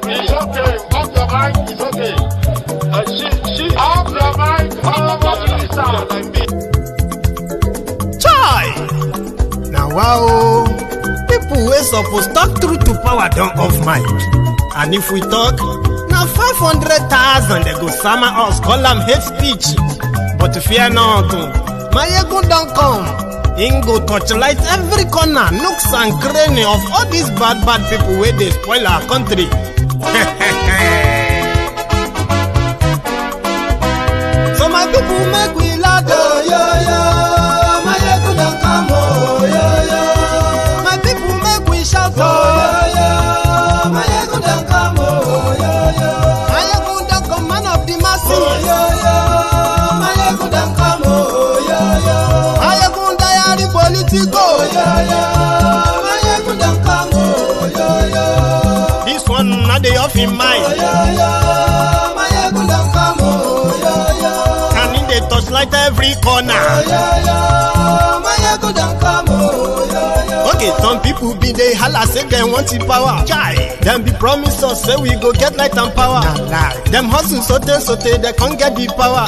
It's okay. Off your mic. It's okay. She off your mic. Chai! Now wow, people wey supposed talk truth to power don't off mic. And if we talk, now 500,000 they go summer us call them hate speech. But fear not, my ego don't come. Ingo torchlight every corner, nooks and cranny of all these bad people where they spoil our country. So my people make we laugh, oh, yo, yo. My ego don't come, oh, yo, yo. My people make we shout, oh, yo, yo. My ego don't come, oh, yo, yo. My ego don't come, man of the masses, oh, yo, yo. My ego don't come, oh, yo, yo. My ego diary politico, oh, yo, yo. My ego don't come, oh, yo, yo. This one not the off in mind, oh, yo, yo. My ego don't come, oh, yo, yo. Can in the touchlight every corner, oh, yo, yo. My ego don't come, oh, yo, yo. Okay, some people be they holla say they want the power. Chai, them be promise us say we go get light and power. Nah. Them hustle so they can't get the power.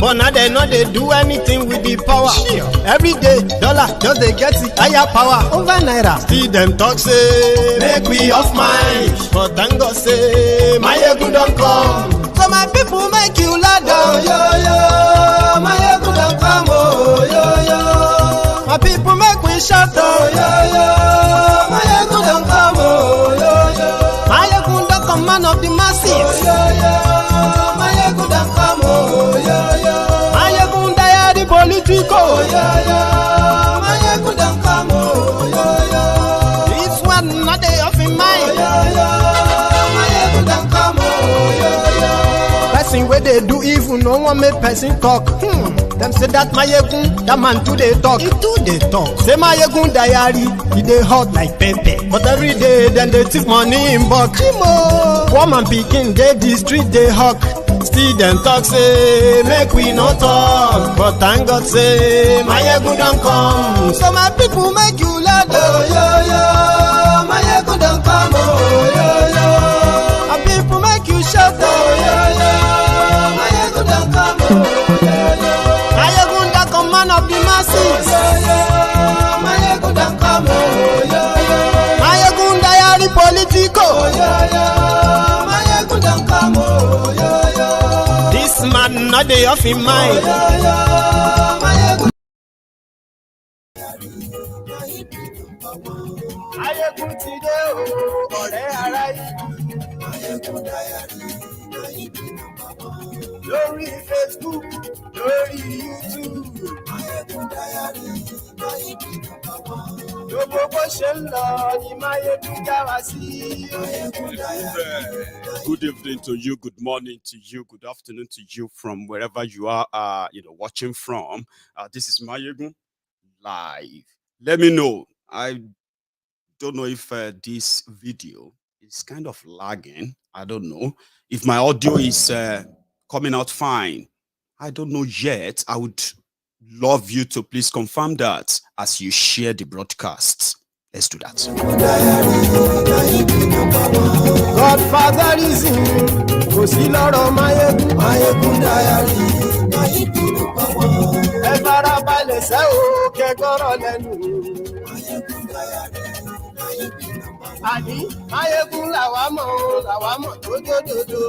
But now they know they do anything with the power. Sure. Every day, dollar just they get the higher power over naira. See them talk say make we off mind, but thank God say my ego don't come. So my people make you lie down, yo yo. My ego don't come, oh yo yo. My people make we shout, oh yo yo. My ego don't come, oh yo yo. My ego don't come, man of the masses, oh yo yo. My ego don't come, oh yo yo. My ego diary politico, oh yo yo. My ego don't come, oh yo yo. This one not they off in mind, oh yo yo. My ego don't come, oh yo yo. Person where they do evil, no one make person talk. Them say that my egun, that man too they talk. He too they talk. Say my egun diary, he they hot like pepper. But every day then they take money in bulk. Poor man picking, they the street they hawk. Still them talk say make we not talk. But thank God say my egun don't come. So my people make you laugh, oh yo yo. My egun don't come, oh yo yo. My people make you shout, oh yo yo. My egun don't come, oh yo yo. Man of the masses, my ego don't come, oh yeah, yeah. My ego diary politico, oh yeah, yeah. My ego don't come, oh yeah, yeah. This man not the off in mind, oh yeah, yeah. My ego. My ego today, oh, ore arai. My ego diary. Lórí Facebook, lórí YouTube. Good evening to you, good morning to you, good afternoon to you from wherever you are watching from. This is Mayegun live. Let me know. I don't know if this video is kind of lagging. I don't know if my audio is coming out fine. I don't know yet. I would love you to please confirm that as you share the broadcast. Let's do that. Godfather is in go see Lord of Mayegun diary. Ẹ fara balẹ̀ sẹ́ o kẹ́kọ̀ọ́ lẹ́nu. Àní Mayegun làwa mọ̀ tó dòdòdò.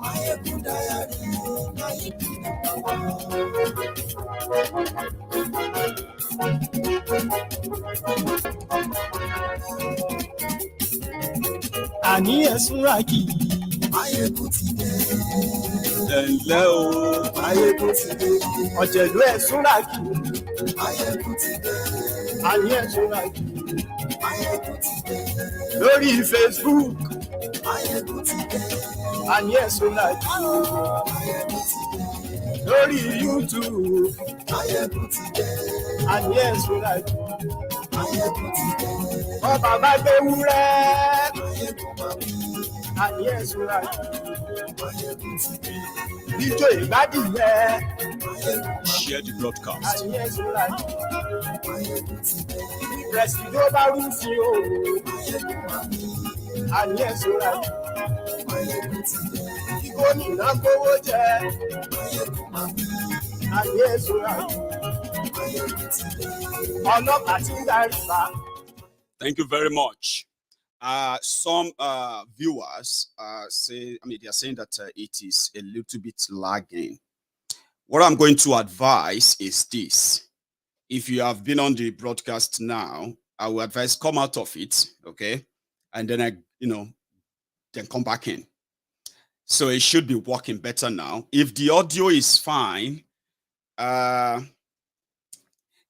Mayegun diary. Àní ẹ̀sùn ràkì. Mayegun ti dé. Ẹ̀ǹlẹ́ o. Mayegun ti dé. Ọ̀jẹ̀lú ẹ̀sùn ràkì. Mayegun ti dé. Àní ẹ̀sùn ràkì. Mayegun ti dé. Lórí Facebook. Mayegun ti dé. Àní ẹ̀sùn ràkì. Mayegun ti dé. Lórí YouTube. Mayegun ti dé. Àní ẹ̀sùn ràkì. Mayegun ti dé. Ọba bá gbé wúrẹ́. Mayegun máa bí. Àní ẹ̀sùn ràkì. Mayegun ti dé. Bíjọ́ ìgbádìí yẹ. Share the broadcast. Àní ẹ̀sùn ràkì. Mayegun ti dé. Presido bá rúfin o. Mayegun máa bí. Àní ẹ̀sùn ràkì. Gómìnà gbówó jẹ. Ayé ìṣúra. Ọlọ́pàá tí ń darí bá. Thank you very much. Some viewers say, they are saying that it is a little bit lagging. What I'm going to advise is this. If you have been on the broadcast now, I will advise come out of it, okay? And then then come back in. So it should be working better now. If the audio is fine,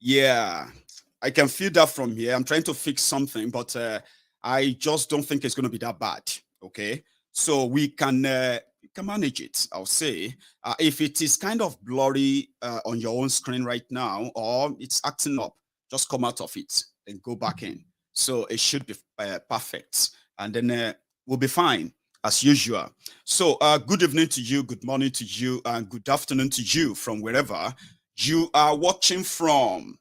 yeah, I can feel that from here. I'm trying to fix something, but I just don't think it's going to be that bad, okay? So we can manage it, I'll say. If it is kind of blurry on your own screen right now, or it's acting up, just come out of it and go back in. So it should be perfect. And then we'll be fine, as usual. So good evening to you, good morning to you, and good afternoon to you from wherever you are watching from.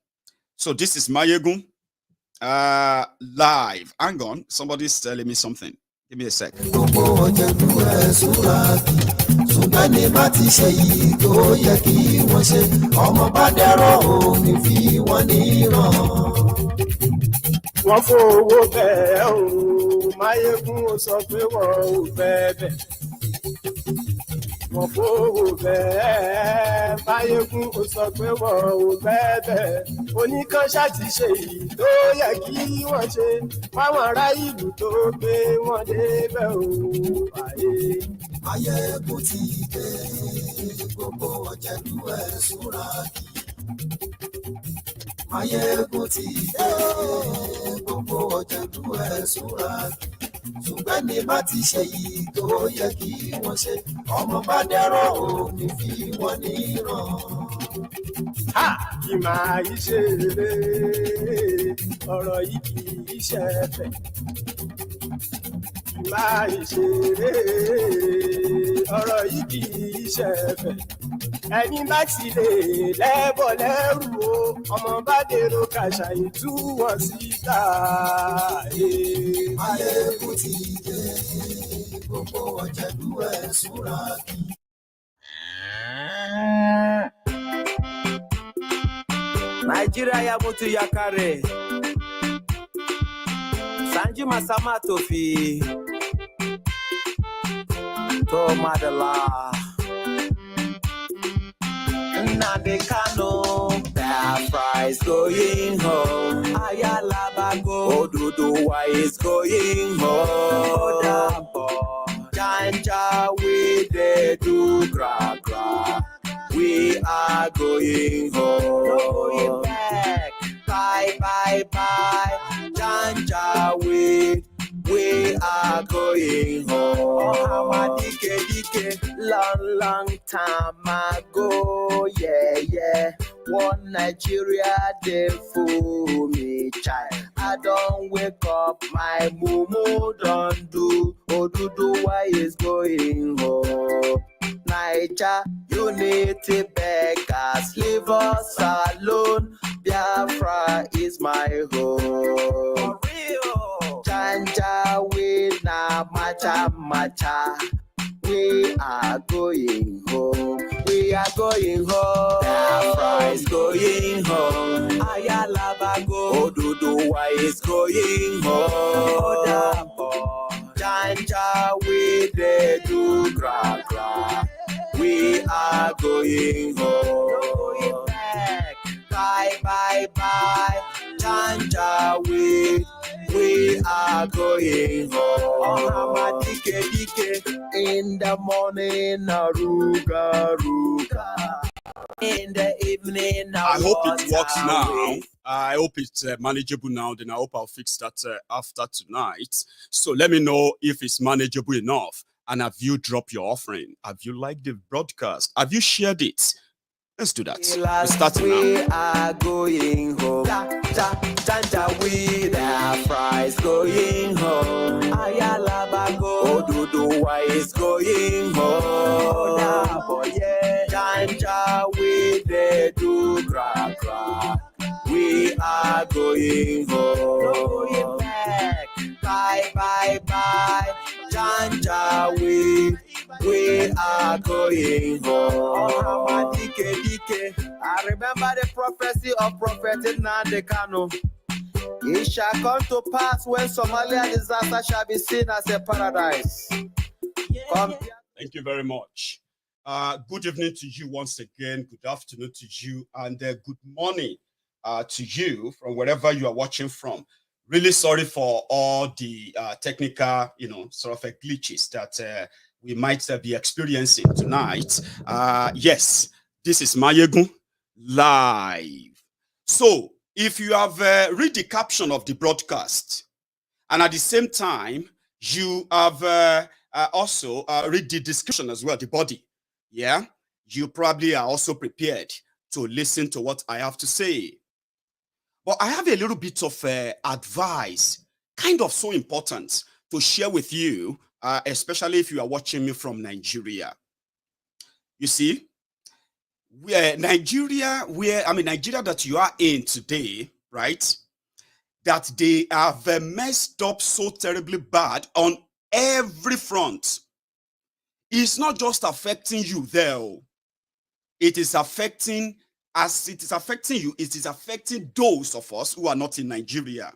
So this is Mayegun live. Hang on, somebody's telling me something. Give me a sec. Wọ́n fowó bẹ́ẹ̀ o, Máyégún ó sọ pé wọ́n ò fẹ́ bẹ́ẹ̀. Wọ́n fowó bẹ́ẹ̀, Máyégún ó sọ pé wọ́n ò fẹ́ bẹ́ẹ̀. Oníkan ṣáàtì ṣe èyí tó yẹ kí wọ́n ṣe fáwọn ará ìlú tó gbé wọn débẹ̀ o. Máyégún ti dé, gbogbo ọ̀jẹ̀lú ẹ̀ súnra kì. Máyégún ti dé, gbogbo ọ̀jẹ̀lú ẹ̀ súnra kì. Ṣùgbọ́n ní bá ti ṣe yìí tó yẹ kí wọ́n ṣe, ọmọ bá dẹ́rọ̀ ò ní fi wọ́n níran. Kì máa yí ṣe eré, ọ̀rọ̀ yìí kì í ṣe ẹ̀fẹ̀. Kì máa yí ṣe eré, ọ̀rọ̀ yìí kì í ṣe ẹ̀fẹ̀. Ẹni bá ti lè lẹ́bọ̀ lẹ́rù o, ọmọ bá dèrò kàṣà ìtú wọn síta. Máyégún ti dé, gbogbo ọ̀jẹ̀lú ẹ̀ súnra kì. Nigeria ya mutu ya kare. Sanji Masamato fi. To Madala. Nande Kano, Biafra is going home. Ayalabago, Oduduwa is going home. Janja we de do gra gra. We are going home. No going back. Bye bye bye. Janja we are going home. Dike, long time ago, yeah. One Nigeria they fool me, child. I don't wake up, my mumu don't do. Oduduwa is going home. Niger, unity beggars, leave us alone. Biafra is my home. For real. Janja we na macha. We are going home. We are going home. Biafra is going home. Ayalabago, Oduduwa is going home. Janja we de do gra gra. We are going home. No going back. Bye bye. Janja we are going home. Dike. In the morning, ruga. In the evening, I hope it works now. I hope it's manageable now. Then I hope I'll fix that after tonight. So let me know if it's manageable enough. And have you dropped your offering? Have you liked the broadcast? Have you shared it? Let's do that. We're starting now. We are going home. Janja we the fries going home. Ayalabago, Oduduwa is going home. Janja we the do gra gra. We are going home. No going back. Bye. Janja we are going home. I remember the prophecy of Prophet Nnamdi Kanu. It shall come to pass when Somalia disaster shall be seen as a paradise. Thank you very much. Good evening to you once again. Good afternoon to you, and good morning to you from wherever you are watching from. Really sorry for all the technical, sort of glitches that we might be experiencing tonight. Yes, this is Mayegun live. So, if you have read the caption of the broadcast, and at the same time, you have also read the description as well, the body, yeah, you probably are also prepared to listen to what I have to say. But I have a little bit of advice, kind of so important to share with you, especially if you are watching me from Nigeria. You see, Nigeria that you are in today, right? That they have messed up so terribly bad on every front. It's not just affecting you there. It is affecting, as it is affecting you, it is affecting those of us who are not in Nigeria.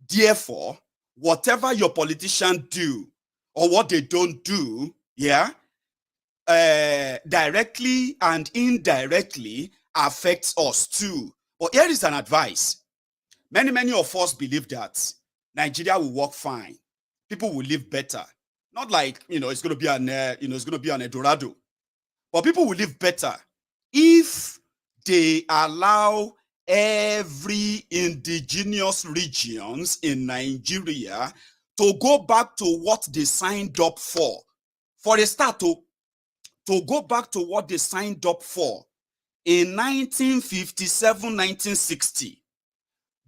Therefore, whatever your politicians do or what they don't do, yeah, directly and indirectly affects us too. But here is an advice. Many of us believe that Nigeria will work fine. People will live better. Not like, it's going to be an, it's going to be an Eldorado. But people will live better if they allow every indigenous regions in Nigeria to go back to what they signed up for. For a start, to go back to what they signed up for in 1957, 1960.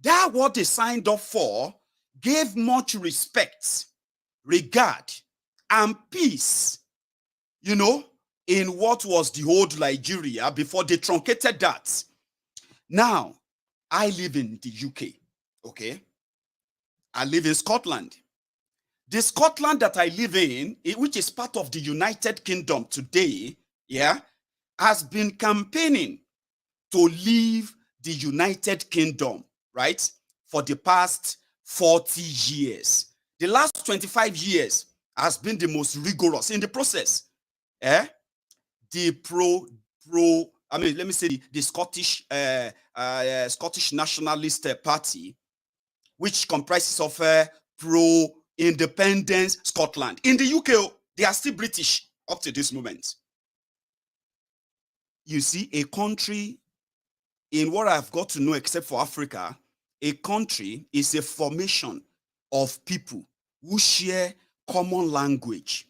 That what they signed up for gave much respect, regard, and peace, in what was the old Nigeria before they truncated that. Now, I live in the UK, okay? I live in Scotland. The Scotland that I live in, which is part of the United Kingdom today, yeah, has been campaigning to leave the United Kingdom, right, for the past 40 years. The last 25 years has been the most rigorous in the process. The the Scottish Scottish Nationalist Party, which comprises of pro-independence Scotland. In the UK, they are still British up to this moment. You see, a country, in what I've got to know, except for Africa, a country is a formation of people who share common language,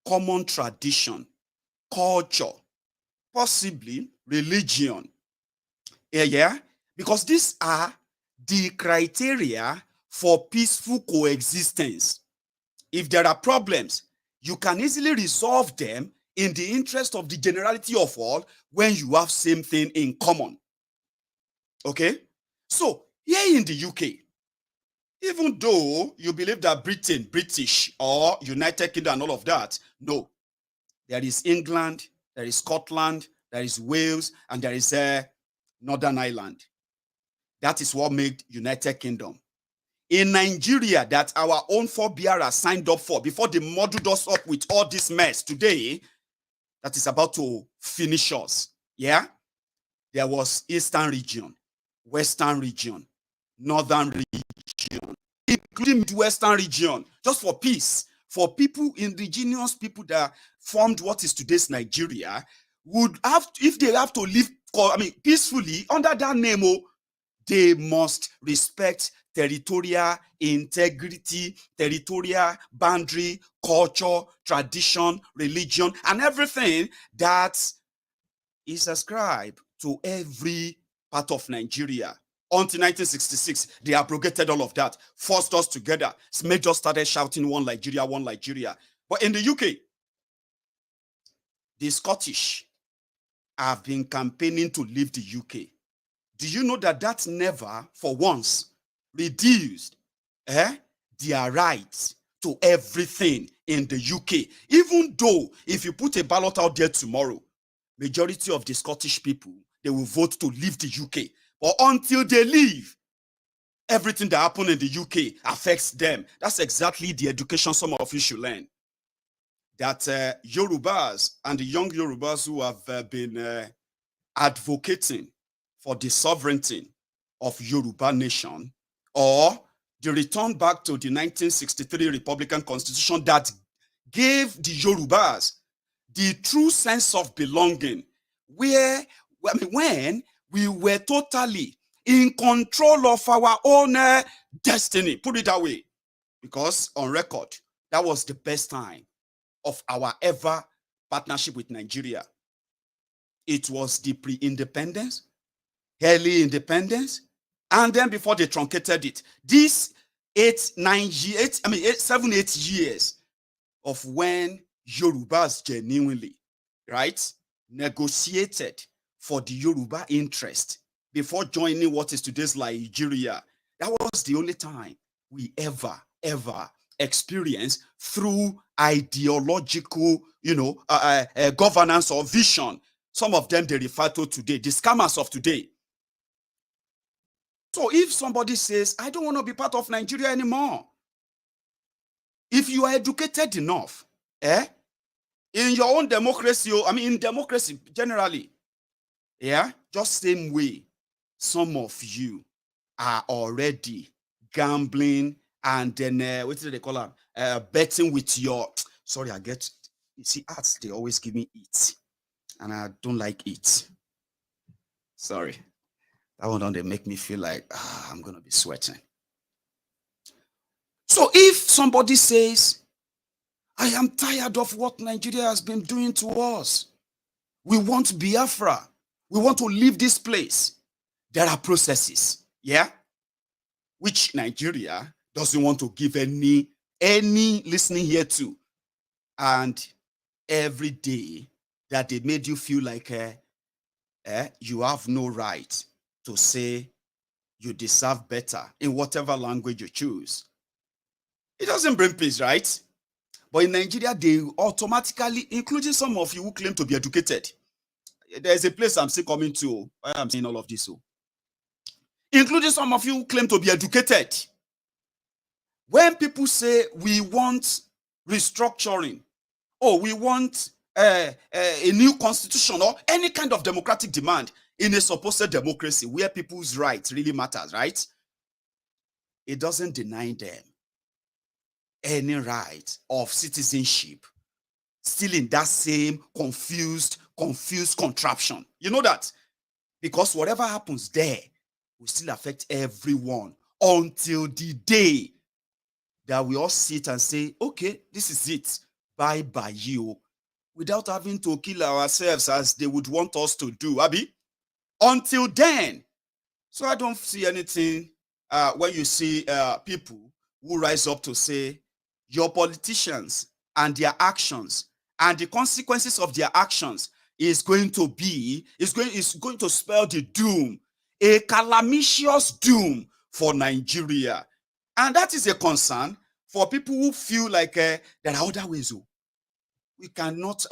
common tradition, culture, possibly religion. Yeah, because these are the criteria for peaceful coexistence. If there are problems, you can easily resolve them in the interest of the generality of all when you have same thing in common. Okay? So, here in the UK, even though you believe that Britain, British, or United Kingdom and all of that, no. There is England, there is Scotland, there is Wales, and there is Northern Ireland. That is what made United Kingdom. In Nigeria, that our own forebearers signed up for before they muddled us up with all this mess today, that is about to finish us. Yeah? There was Eastern region, Western region, Northern region, including Midwestern region, just for peace. For people, indigenous people that formed what is today's Nigeria, would have, if they have to live, peacefully under that name, they must respect territorial integrity, territorial boundary, culture, tradition, religion, and everything that is ascribed to every part of Nigeria. Until 1966, they abrogated all of that, forced us together, made us started shouting one Nigeria, one Nigeria. But in the UK, the Scottish have been campaigning to leave the UK. Do you know that that never, for once, reduced their rights to everything in the UK. Even though if you put a ballot out there tomorrow, majority of the Scottish people, they will vote to leave the UK. But until they leave, everything that happens in the UK affects them. That's exactly the education some of you should learn. That Yorubas and the young Yorubas who have been advocating for the sovereignty of Yoruba nation, or the return back to the 1963 Republican Constitution that gave the Yorubas the true sense of belonging, when we were totally in control of our own destiny, put it that way, because on record, that was the best time of our ever partnership with Nigeria. It was the pre-independence, early independence, and then before they truncated it, these 7, 8 years of when Yorubas genuinely, right, negotiated for the Yoruba interest before joining what is today's Nigeria. That was the only time we ever experienced through ideological, governance or vision. Some of them they refer to today, the scammers of today. So if somebody says, I don't want to be part of Nigeria anymore, if you are educated enough, in your own democracy, in democracy generally, just same way, some of you are already gambling and then, what do they call them? Betting with your, sorry, you see, arts, they always give me it, and I don't like it. Sorry. That one don't make me feel like I'm going to be sweating. So if somebody says, I am tired of what Nigeria has been doing to us, we want Biafra, we want to leave this place, there are processes, which Nigeria doesn't want to give any listening here to. And every day that they made you feel like you have no right to say you deserve better in whatever language you choose, it doesn't bring peace, right? But in Nigeria, they automatically, including some of you who claim to be educated, there's a place I'm still coming to, I'm saying all of this, including some of you who claim to be educated. When people say we want restructuring, or we want a new constitution, or any kind of democratic demand in a supposed democracy where people's rights really matters, right? It doesn't deny them any right of citizenship, still in that same confused contraption. You know that? Because whatever happens there will still affect everyone until the day that we all sit and say, okay, this is it, bye you, without having to kill ourselves as they would want us to do, Abi. Until then. So I don't see anything when you see people who rise up to say your politicians and their actions and the consequences of their actions is going to spell the doom, a calamitous doom for Nigeria. And that is a concern for people who feel like there are other ways. We don't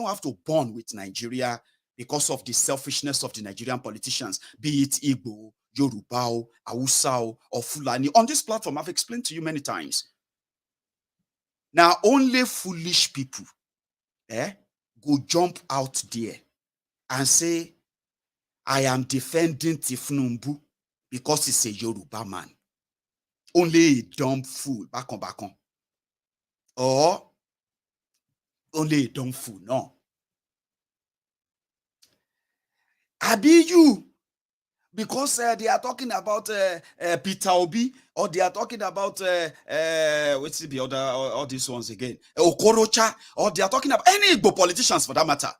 have to bond with Nigeria because of the selfishness of the Nigerian politicians, be it Igbo, Yoruba, Hausa, or Fulani. On this platform, I've explained to you many times. Now, only foolish people go jump out there and say, I am defending Tinubu because he's a Yoruba man. Only a dumb fool, back on. Or only a dumb fool, no. Abi you, because they are talking about Peter Obi, or they are talking about what's the other, all these ones again, Okorocha, or they are talking about any Igbo politicians for that matter.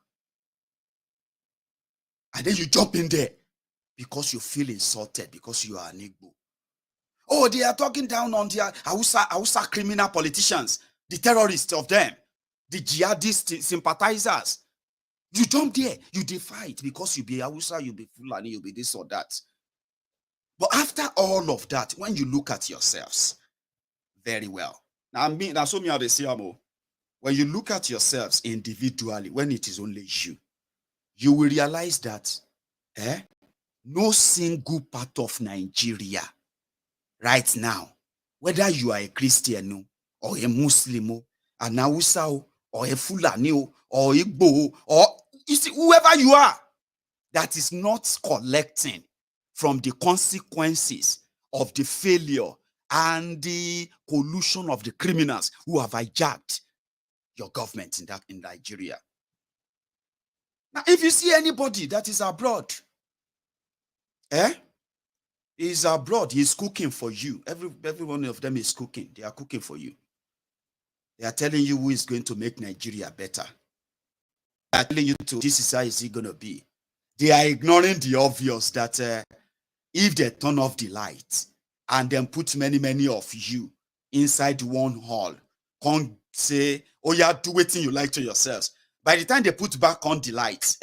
And then you jump in there because you feel insulted because you are an Igbo. Oh, they are talking down on the Hausa criminal politicians, the terrorists of them, the jihadist sympathizers. You jump there, you fight because you be Hausa, you be Fulani, you be this or that. But after all of that, when you look at yourselves very well, Now, so me how they say, when you look at yourselves individually, when it is only you, you will realize that no single part of Nigeria right now, whether you are a Christian or a Muslim, an Hausa or a Fulani or Igbo or you see, whoever you are, that is not collecting from the consequences of the failure and the collusion of the criminals who have hijacked your government in Nigeria. Now, if you see anybody that is abroad, is abroad, he's cooking for you. Every one of them is cooking. They are cooking for you. They are telling you who is going to make Nigeria better. They are telling you this is how is it going to be. They are ignoring the obvious that if they turn off the light and then put many of you inside one hall, can't say, oh yeah, do waiting you like to yourselves. By the time they put back on the lights,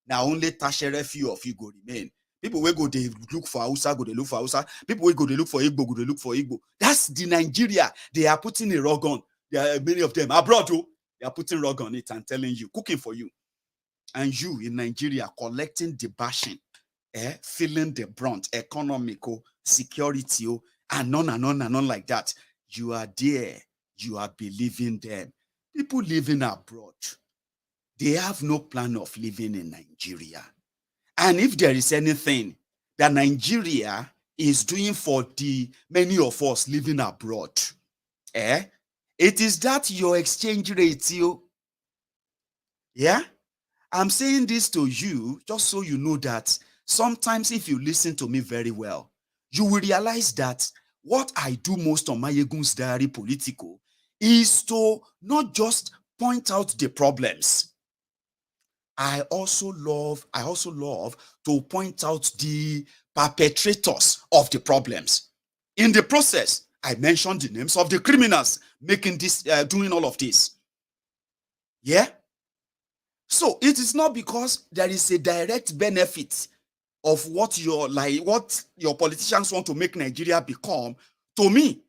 now only tertiary few of you go remain. People will go, they look for Hausa, go they look for Hausa. People will go, they look for Igbo, go they look for Igbo. That's the Nigeria. They are putting a rug on. There are many of them abroad, they are putting rug on it and telling you, cooking for you. And you in Nigeria collecting the bashing, feeling the brunt, economical, security, and on like that. You are there. You are believing them. People living abroad, they have no plan of living in Nigeria. And if there is anything that Nigeria is doing for the many of us living abroad, it is that your exchange rate, yeah? I'm saying this to you just so you know that sometimes if you listen to me very well, you will realize that what I do most on Mayegun's Diary Political is to not just point out the problems. I also love to point out the perpetrators of the problems. In the process, I mentioned the names of the criminals making this, doing all of this. Yeah? So it is not because there is a direct benefit of what your politicians want to make Nigeria become to me,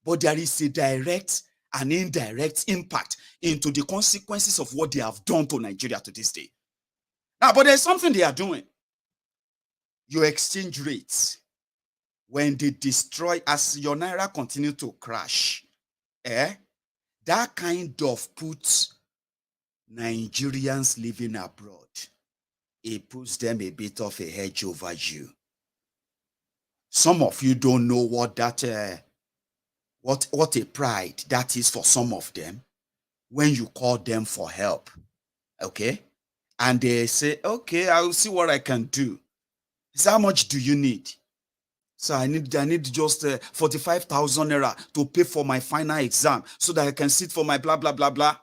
but there is a direct and indirect impact into the consequences of what they have done to Nigeria to this day. Now, but there's something they are doing. Your exchange rates, when they destroy, as your Naira continue to crash, that kind of puts Nigerians living abroad, it puts them a bit of a hedge over you. Some of you don't know what that what a pride that is for some of them when you call them for help, okay? And they say, okay, I'll see what I can do. So how much do you need? So I need just 45,000 naira to pay for my final exam so that I can sit for my blah, blah, blah, blah.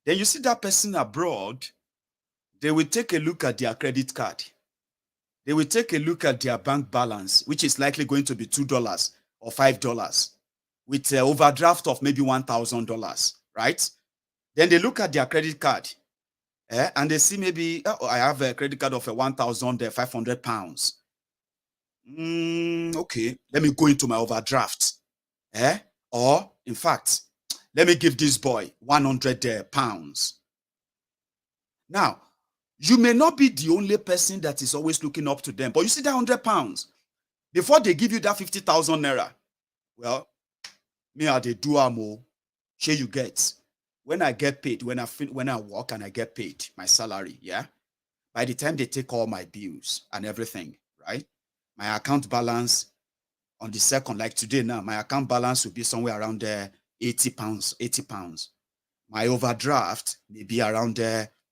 Then you see that person abroad, they will take a look at their credit card. They will take a look at their bank balance, which is likely going to be $2 or $5 with an overdraft of maybe $1,000, right? Then they look at their credit card and they see maybe, oh, I have a credit card of 1,500 pounds. Okay, let me go into my overdraft. Or, in fact, let me give this boy 100 pounds. Now, you may not be the only person that is always looking up to them, but you see that 100 pounds, before they give you that 50,000 naira, well, me are the duamo, share you get. When I get paid, when I work and I get paid, my salary, yeah? By the time they take all my bills and everything, right? My account balance on the second, like today now, my account balance will be somewhere around 80 pounds. My overdraft may be around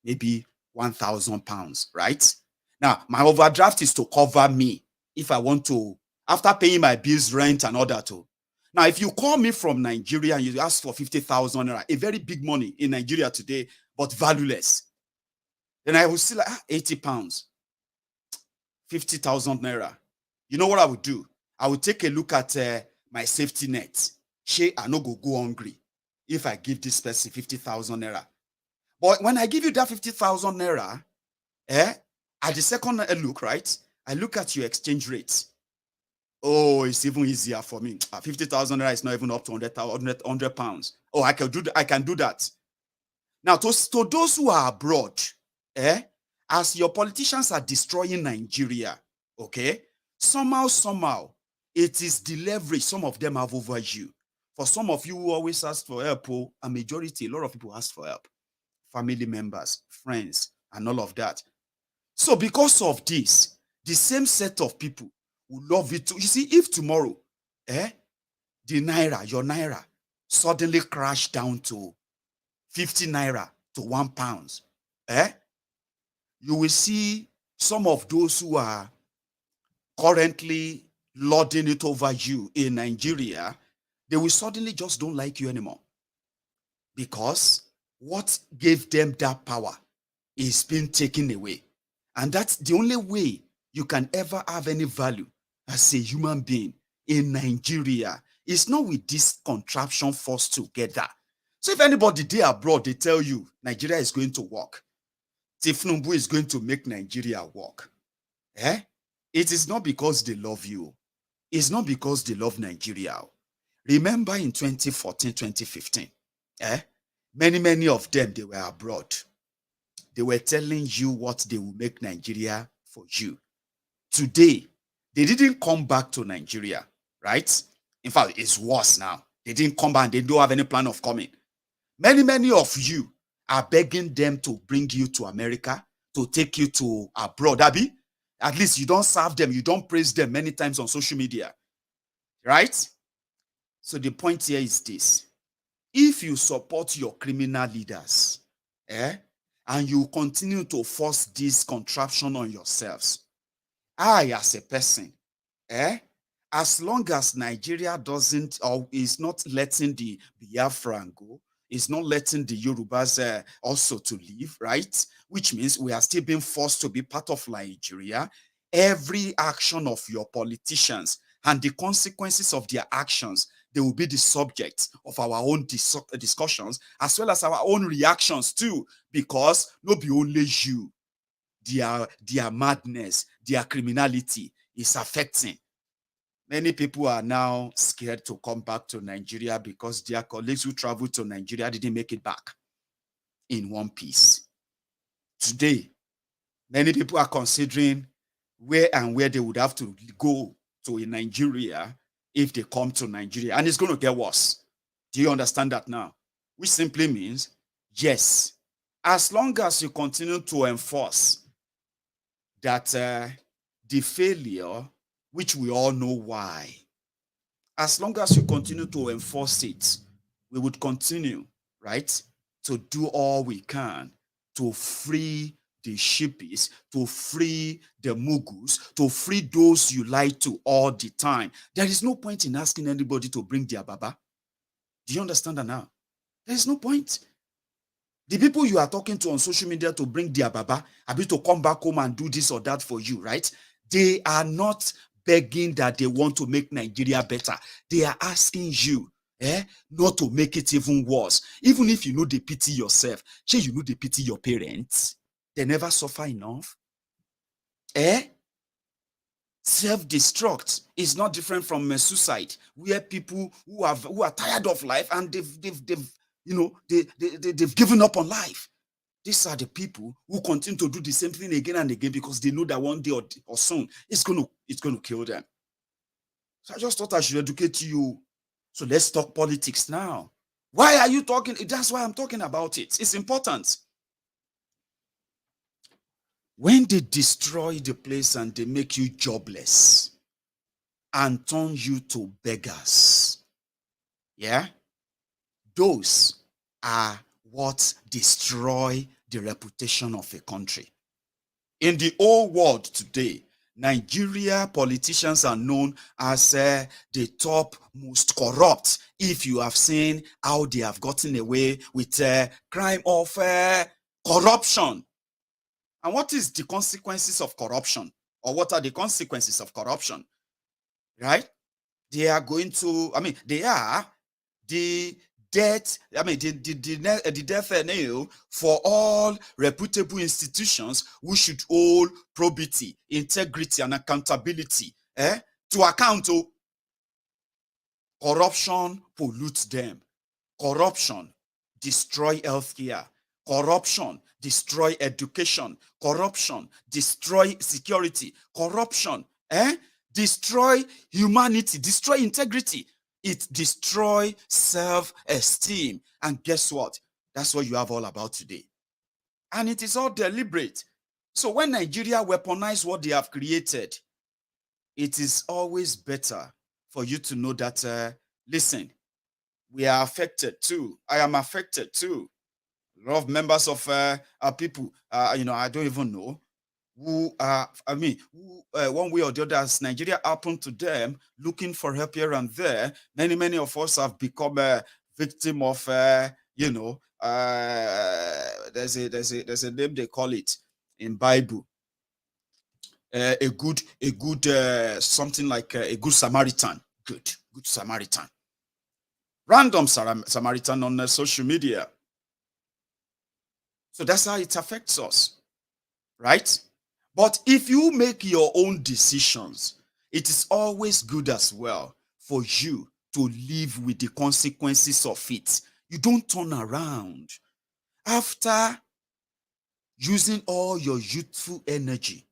maybe 1,000 pounds, right? Now, my overdraft is to cover me if I want to, after paying my bills, rent, and all that too. Now, if you call me from Nigeria and you ask for 50,000 naira, a very big money in Nigeria today, but valueless, then I will see like 80 pounds, 50,000 naira. You know what I would do? I would take a look at my safety net. Shey, I no go hungry if I give this person 50,000 naira. But when I give you that 50,000 naira, at the second look, right? I look at your exchange rates. Oh, it's even easier for me. 50,000 naira is not even up to 100 pounds. Oh, I can do that. Now, to those who are abroad, as your politicians are destroying Nigeria, okay, somehow, it is the leverage some of them have over you. For some of you who always ask for help, a majority, a lot of people ask for help. Family members, friends, and all of that. So because of this, the same set of people who love it too. You see, if tomorrow, the naira, your naira, suddenly crash down to 50 naira to 1 pound, you will see some of those who are currently lording it over you in Nigeria, they will suddenly just don't like you anymore. Because what gave them that power is being taken away. And that's the only way you can ever have any value as a human being in Nigeria. It's not with this contraption forced together. So if anybody there abroad, they tell you Nigeria is going to work, Tinubu is going to make Nigeria work, it is not because they love you. It's not because they love Nigeria. Remember in 2014, 2015, many of them, they were abroad. They were telling you what they will make Nigeria for you. Today, they didn't come back to Nigeria, right? In fact, it's worse now. They didn't come back and they don't have any plan of coming. Many of you are begging them to bring you to America, to take you to abroad. Abi, at least you don't serve them, you don't praise them many times on social media, right? So the point here is this. If you support your criminal leaders, and you continue to force this contraption on yourselves, I, as a person, as long as Nigeria doesn't or is not letting the Biafran go, is not letting the Yorubas also to leave, right? Which means we are still being forced to be part of Nigeria. Every action of your politicians and the consequences of their actions, they will be the subject of our own discussions, as well as our own reactions too, because not be only you, their madness, their criminality is affecting. Many people are now scared to come back to Nigeria because their colleagues who traveled to Nigeria didn't make it back in one piece. Today, many people are considering where they would have to go to in Nigeria if they come to Nigeria. And it's going to get worse. Do you understand that now? Which simply means, yes, as long as you continue to enforce that the failure, which we all know why, as long as you continue to enforce it, we would continue, right, to do all we can to free the sheepies, to free the mugus, to free those you lie to all the time. There is no point in asking anybody to bring their baba. Do you understand that now? There is no point. The people you are talking to on social media to bring their baba, to come back home and do this or that for you, right? They are not begging that they want to make Nigeria better. They are asking you not to make it even worse. Even if you know they pity yourself, you know they pity your parents. They never suffer enough. Self-destruct is not different from suicide, where people who are tired of life and they've given up on life. These are the people who continue to do the same thing again and again because they know that one day or soon it's going to kill them. So I just thought I should educate you. So let's talk politics now. Why are you talking? That's why I'm talking about it. It's important. When they destroy the place and they make you jobless and turn you to beggars, those are what destroy the reputation of a country. In the whole world today, Nigeria politicians are known as the top most corrupt. If you have seen how they have gotten away with crime of corruption. And what is the consequences of corruption? Or what are the consequences of corruption? Right? They are going to, they are the death, the death nail for all reputable institutions who should hold probity, integrity, and accountability to account. Oh, corruption pollutes them. Corruption destroy healthcare. Corruption destroy education. Corruption destroy security. Corruption destroy humanity, destroy integrity. It destroy self-esteem. And guess what? That's what you have all about today. And it is all deliberate. So when Nigeria weaponize what they have created, it is always better for you to know that, listen, we are affected too. I am affected too. A lot of members of our people, I don't even know who one way or the other, as Nigeria happened to them, looking for help here and there. Many of us have become a victim of, there's a name they call it in Bible. A good something like a good Samaritan. Good Samaritan. Random Samaritan on social media. So that's how it affects us, right? But if you make your own decisions, it is always good as well for you to live with the consequences of it. You don't turn around after using all your youthful energy,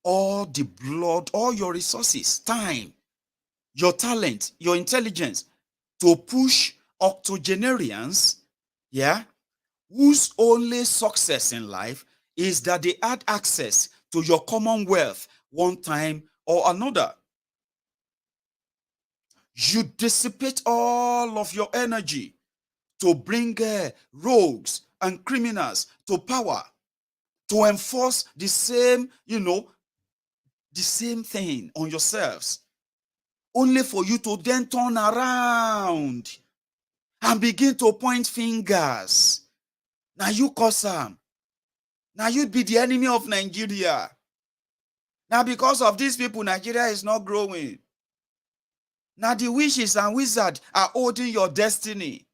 all the blood, all your resources, time, your talent, your intelligence to push octogenarians, whose only success in life is that they had access to your commonwealth one time or another. You dissipate all of your energy to bring rogues and criminals to power, to enforce the same, the same thing on yourselves, only for you to then turn around and begin to point fingers. Now you cause them. Now you'd be the enemy of Nigeria. Now because of these people, Nigeria is not growing. Now the witches and wizards are holding your destiny.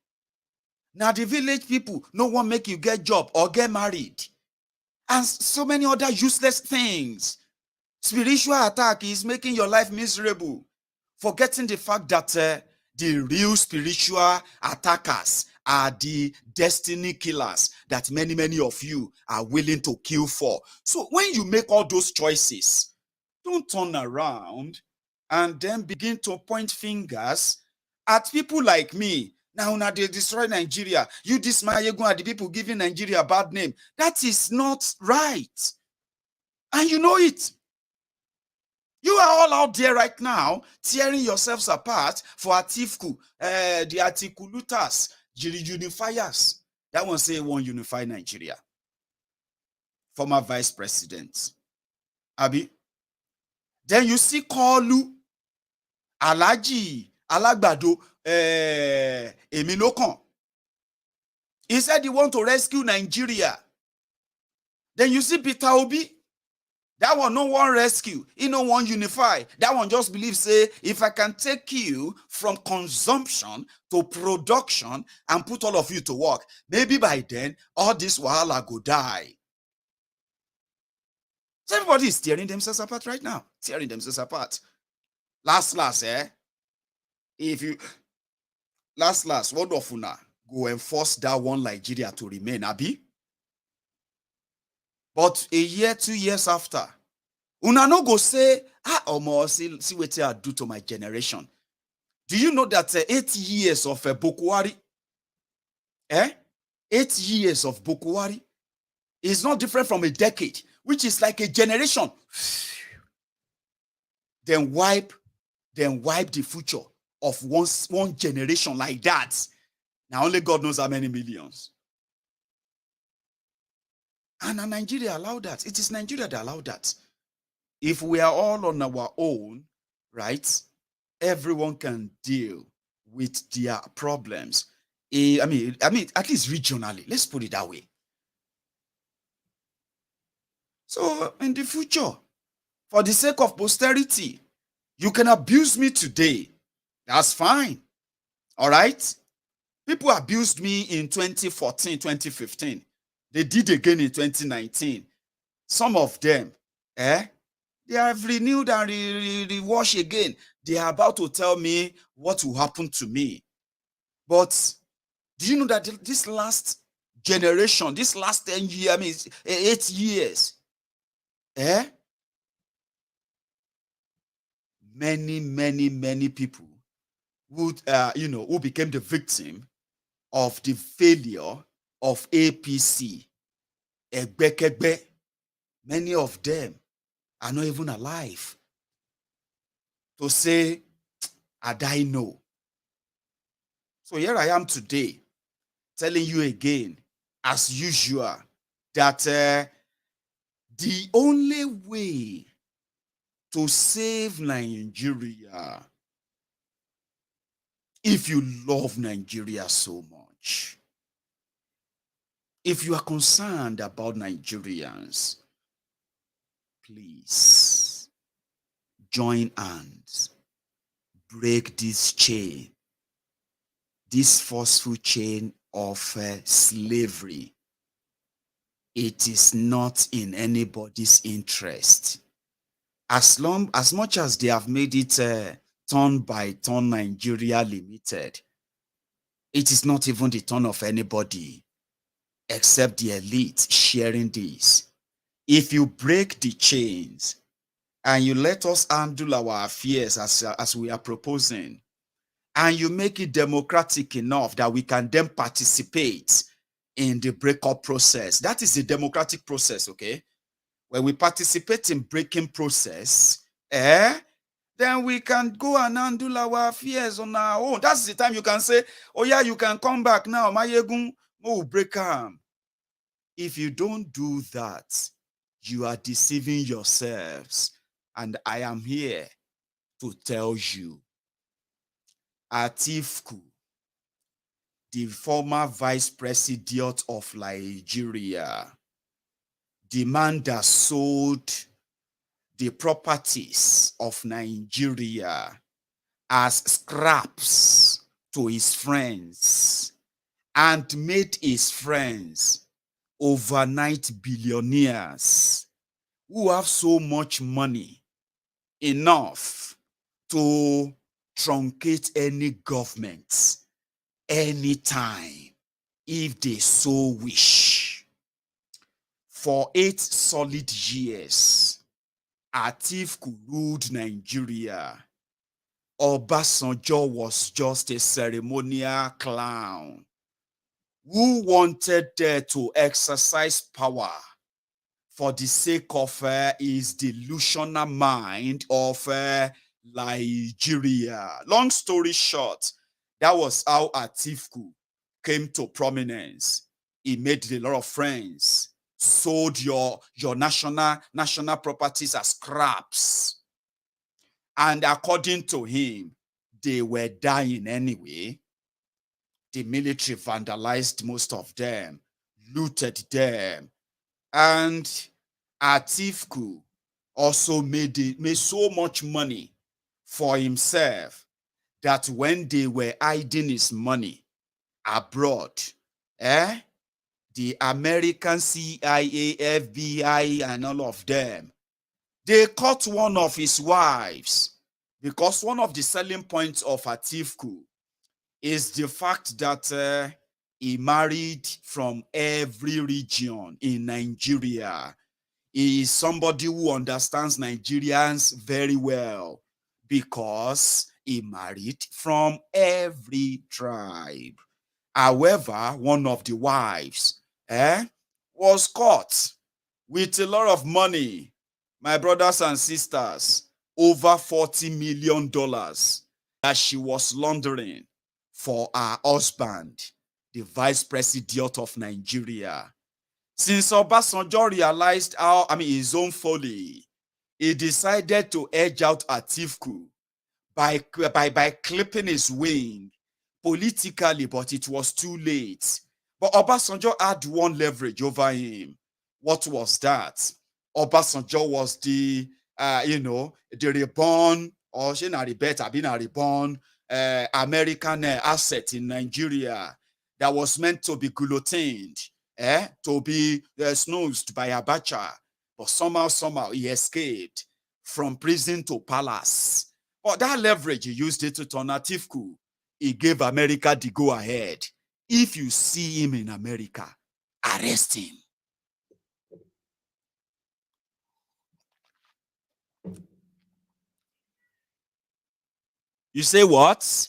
Now the village people, no one make you get job or get married. And so many other useless things. Spiritual attack is making your life miserable. Forgetting the fact that the real spiritual attackers are the destiny killers that many of you are willing to kill for. So when you make all those choices, don't turn around and then begin to point fingers at people like me. Now they destroy Nigeria. You, this Ijaiye Ogun, are the people giving Nigeria a bad name. That is not right. And you know it. You are all out there right now tearing yourselves apart for Atiku, the Atiku looters, the unifiers. That one say one unify Nigeria. Former vice president. Abi. Then you see Kolu, Alaji, Alagbado, Emilocorn. He said he want to rescue Nigeria. Then you see Peter Obi. That one no one rescue. He no one unify. That one just believes, say, if I can take you from consumption to production and put all of you to work, maybe by then, all this wahala go die. So everybody is tearing themselves apart right now. Tearing themselves apart. Last, if you, what of una go enforce that one Nigeria to remain, Abi? But a year, 2 years after, una no go say, omo, see what I do to my generation. Do you know that 8 years of Boko Haram, 8 years of Boko Haram is not different from a decade, which is like a generation. Then wipe the future of one generation like that. Now only God knows how many millions. And Nigeria allowed that. It is Nigeria that allowed that. If we are all on our own, right, everyone can deal with their problems. I mean, at least regionally. Let's put it that way. So in the future, for the sake of posterity, you can abuse me today. That's fine. All right? People abused me in 2014, 2015. They did again in 2019. Some of them, they They have renewed and re-washed again. They are about to tell me what will happen to me. But do you know that this last generation, this last 10 years, I mean, 8 years, many people would, who became the victim of the failure of APC, Egbekegbe, many of them are not even alive to say, "Had I know?" So here I am today, telling you again, as usual, that the only way to save Nigeria, if you love Nigeria so much, if you are concerned about Nigerians, please join hands, break this chain, this forceful chain of slavery. It is not in anybody's interest. As much as they have made it turn by turn Nigeria Limited, it is not even the turn of anybody except the elite sharing this. If you break the chains and you let us handle our affairs as we are proposing, and you make it democratic enough that we can then participate in the breakup process. That is the democratic process, okay? When we participate in breaking process, then we can go and handle our affairs on our own. That's the time you can say, "Oh yeah, you can come back now. Mayegun, we'll break them." If you don't do that, you are deceiving yourselves. And I am here to tell you, Atiku, the former vice president of Nigeria, the man that sold the properties of Nigeria as scraps to his friends and made his friends overnight billionaires who have so much money enough to truncate any government anytime if they so wish. For 8 solid years, Atiku ruled Nigeria. Obasanjo was just a ceremonial clown who wanted to exercise power for the sake of his delusional mind of Nigeria. Long story short, that was how Atiku came to prominence. He made a lot of friends, sold your national properties as scraps. And according to him, they were dying anyway. The military vandalized most of them, looted them. And Atiku also made so much money for himself that when they were hiding his money abroad, the American CIA, FBI, and all of them, they caught one of his wives, because one of the selling points of Atiku is the fact that he married from every region in Nigeria. He is somebody who understands Nigerians very well because he married from every tribe. However, one of the wives was caught with a lot of money. My brothers and sisters, over $40 million that she was laundering for her husband, the vice president of Nigeria. Since Obasanjo realized his own folly, he decided to edge out Atiku by clipping his wing politically, but it was too late. But Obasanjo had one leverage over him. What was that? Obasanjo was the reborn, or reborn American asset in Nigeria that was meant to be guillotined, to be snoozed by Abacha. But somehow he escaped from prison to palace. But that leverage, he used it to turn Atiku. He gave America the go-ahead. If you see him in America, arrest him. You say what?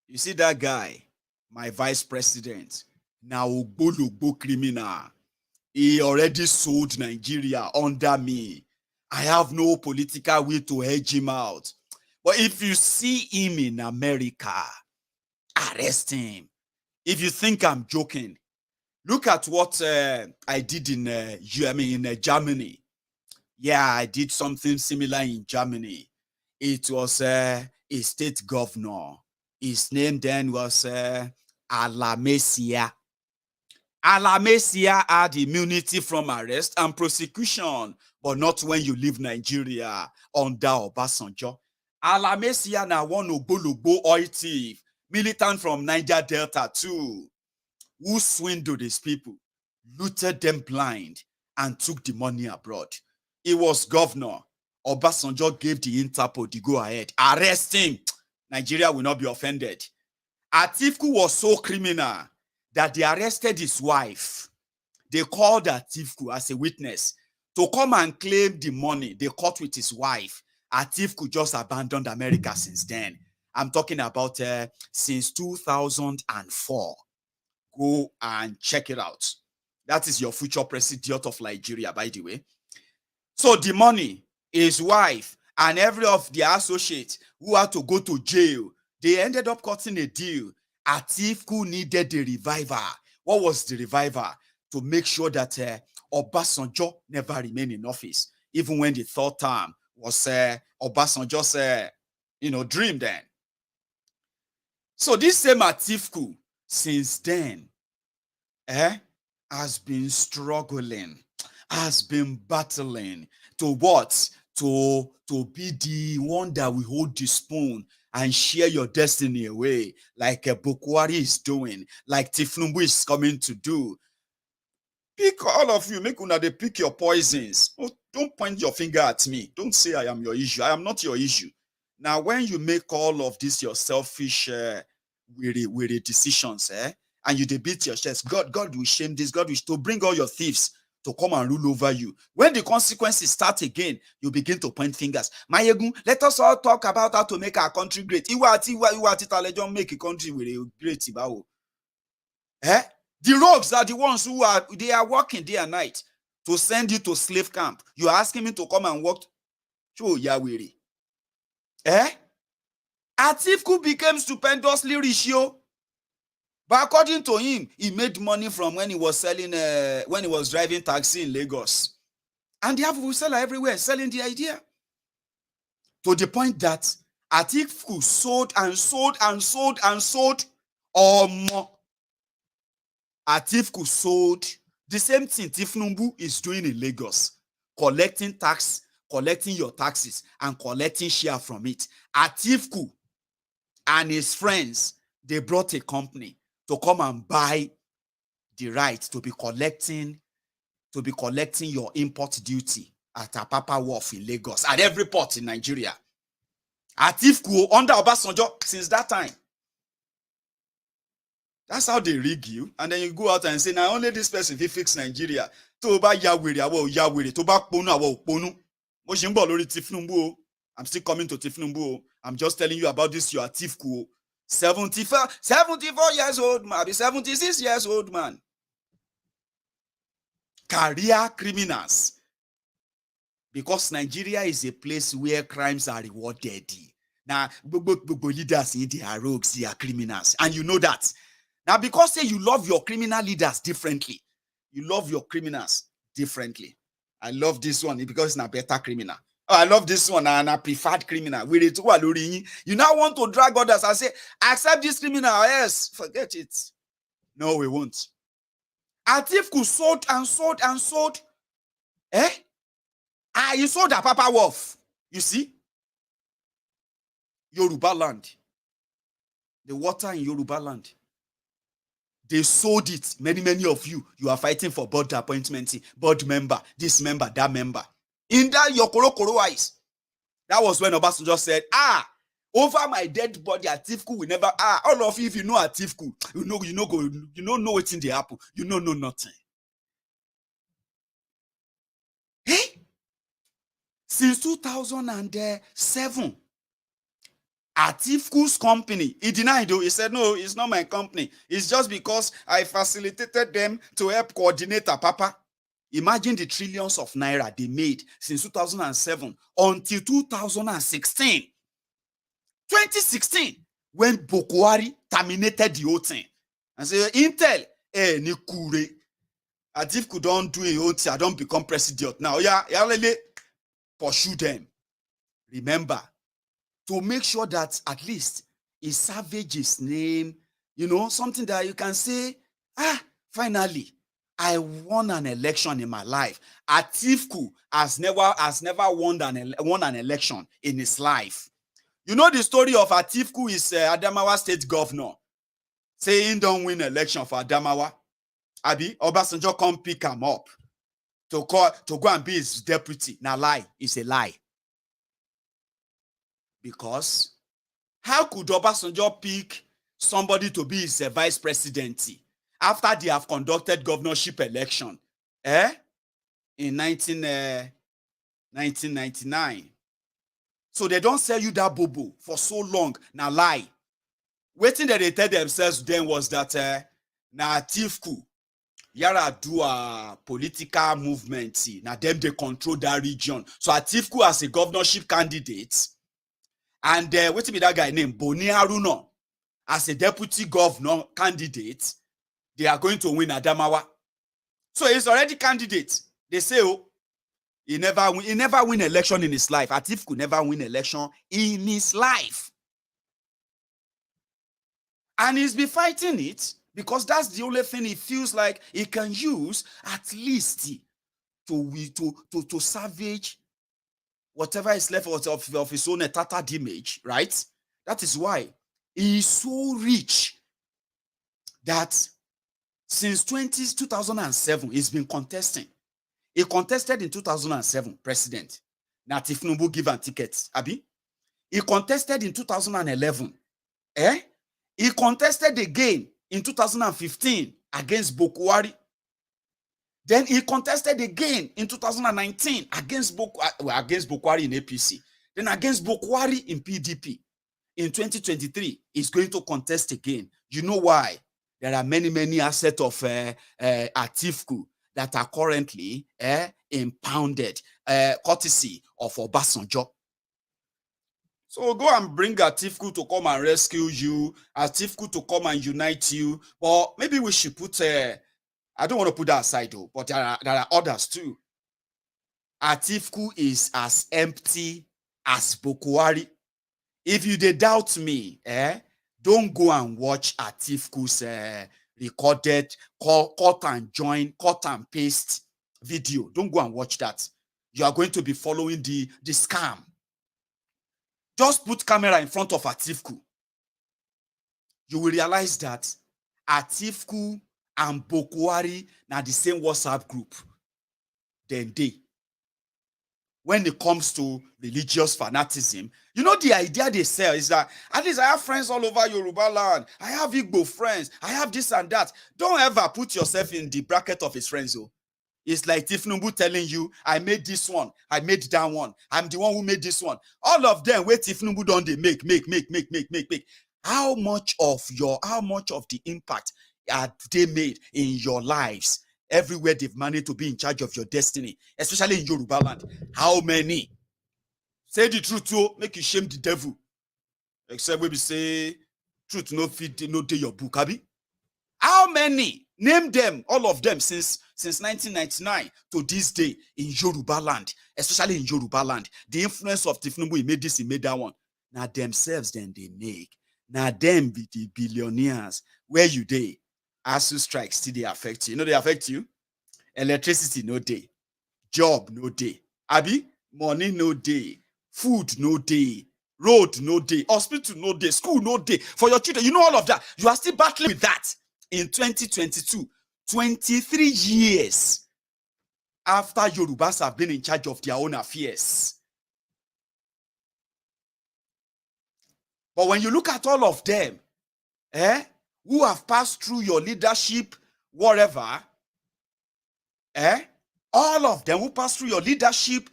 You see that guy, my vice president, now Ogbologbo criminal. He already sold Nigeria under me. I have no political way to hedge him out. But if you see him in America, arrest him. If you think I'm joking, look at what I did in Germany. Yeah, I did something similar in Germany. It was a state governor. His name then was Alamesia. Alamesia had immunity from arrest and prosecution, but not when you leave Nigeria under Obasanjo. Alamesia na one Ogbologbo oil thief, militant from Niger Delta too, who swindled these people, looted them blind, and took the money abroad. He was governor. Obasanjo gave the Interpol the go-ahead. Arrest him. Nigeria will not be offended. Atiku was so criminal that they arrested his wife. They called Atiku as a witness to come and claim the money they caught with his wife. Atiku just abandoned America since then. I'm talking about since 2004. Go and check it out. That is your future president of Nigeria, by the way. So the money, his wife, and every of their associates who had to go to jail, they ended up cutting a deal. Atiku needed the reviver. What was the reviver? To make sure that Obasanjo never remained in office, even when the third term was Obasanjo's dream then. So this same Atiku, since then, has been struggling, has been battling to what? To be the one that will hold the spoon and share your destiny away, like Boko Haram is doing, like Tinubu is coming to do. Pick all of you, make una they pick your poisons. Oh, don't point your finger at me. Don't say I am your issue. I am not your issue. Now, when you make all of this your selfish, weary decisions, and you debate your chest, God will shame this. God will to bring all your thieves to come and rule over you. When the consequences start again, you begin to point fingers. Mayegun, let us all talk about how to make our country great. Make a country great. The rogues are the ones who are working day and night to send you to slave camp. You are asking me to come and work. Atiku became stupendously rich, yo. But according to him, he made money from when he was selling, when he was driving taxi in Lagos. And they have vuvuzelas everywhere selling the idea. To the point that Atiku sold and sold and sold and sold more. Atiku sold the same thing Tinubu is doing in Lagos, collecting your taxes and collecting share from it. Atiku and his friends, they brought a company to come and buy the right to be collecting your import duty at Apapa Wharf in Lagos, at every port in Nigeria. Atiku under Obasanjo since that time. That's how they rig you, and then you go out and say, now only this person will fix Nigeria. I'm still coming to Tinubu. I'm just telling you about this, your Atiku. 74 years old man, 76 years old man. Career criminals. Because Nigeria is a place where crimes are rewarded. Now, leaders, they are rogues, they are criminals. And you know that. Now, because say you love your criminal leaders differently, you love your criminals differently. I love this one because it's a better criminal. Oh, I love this one and a preferred criminal. You now want to drag others and say, accept this criminal. Yes, forget it. No, we won't. Atiku sold and sold and sold. You sold a Papa Wolf. You see? Yoruba land. The water in Yoruba land. They sold it. Many of you are fighting for board appointment, board member, this member, that member. In that your koro eyes. That was when Obasanjo said, over my dead body, Atiku will never, all of you, if you know Atiku, you don't know what's in the apple. You know nothing. Hey? Since 2007, Atiku's company, he denied though. He said, no, it's not my company. It's just because I facilitated them to help coordinate a papa. Imagine the trillions of naira they made since 2007 until 2016. 2016, when Boko Haram terminated the whole thing. And said, Intel, ni kure. Atiku don't do a whole thing, I don't become president. Now, pursue them. Remember, to make sure that at least he salvage his name, something that you can say, finally, I won an election in my life. Atiku has never won an election in his life. You know the story of Atiku is Adamawa state governor saying don't win election for Adamawa. Abi Obasanjo come pick him up to go and be his deputy. Now lie, it's a lie. Because how could Obasanjo pick somebody to be his vice president after they have conducted governorship election in 1999? So they don't sell you that bobo for so long. Now lie. Waiting that they tell themselves then was that na Atiku yara do a political movement. Now them they control that region. So Atiku as a governorship candidate, and waiting be that guy named Boni Haruna as a deputy governor candidate, they are going to win Adamawa. So he's already candidate. They say, oh, he never win election in his life. Atiku never win election in his life. And he's been fighting it because that's the only thing he feels like he can use at least to salvage whatever is left of his own tattered image, right? That is why he is so rich that since 2007, he's been contesting. He contested in 2007, president. Now Tinubu give him tickets, Abi. He contested in 2011. He contested again in 2015 against Boko Haram. Then he contested again in 2019 against Boko Haram in APC. Then against Boko Haram in PDP. In 2023, he's going to contest again. You know why? There are many assets of Atiku that are currently impounded, courtesy of Obasanjo. So go and bring Atiku to come and rescue you, Atiku to come and unite you. But maybe we should put, I don't want to put that aside though, but there are others too. Atiku is as empty as Boko Haram. If you doubt me, don't go and watch Atiku's recorded cut and paste video. Don't go and watch that. You are going to be following the scam. Just put camera in front of Atiku. You will realize that Atiku and Boko Haram are the same WhatsApp group. Then when it comes to religious fanaticism, you know the idea they sell is that at least I have friends all over Yoruba land. I have Igbo friends. I have this and that. Don't ever put yourself in the bracket of his friends. Oh. It's like Tinubu telling you, I made this one. I made that one. I'm the one who made this one. All of them, wait, Tinubu don't they make. How much of the impact have they made in your lives? Everywhere they've managed to be in charge of your destiny, especially in Yoruba land. How many? Say the truth, too, make you shame the devil. Except when we say truth no fit, no day your book, Abi. How many? Name them, all of them, since 1999 to this day in Yoruba land, especially in Yoruba land. The influence of Tinubu, he made this, he made that one. Now themselves, then they make. Now them be the billionaires. Where you they? ASU strikes still they affect you. You know they affect you? Electricity no day. Job no day. Abi? Money no day. Food no day. Road no day. Hospital no day. School no day. For your children, you know all of that. You are still battling with that in 2022. 23 years. after Yorubas have been in charge of their own affairs. But when you look at all of them, who have passed through your leadership, whatever, all of them who passed through your leadership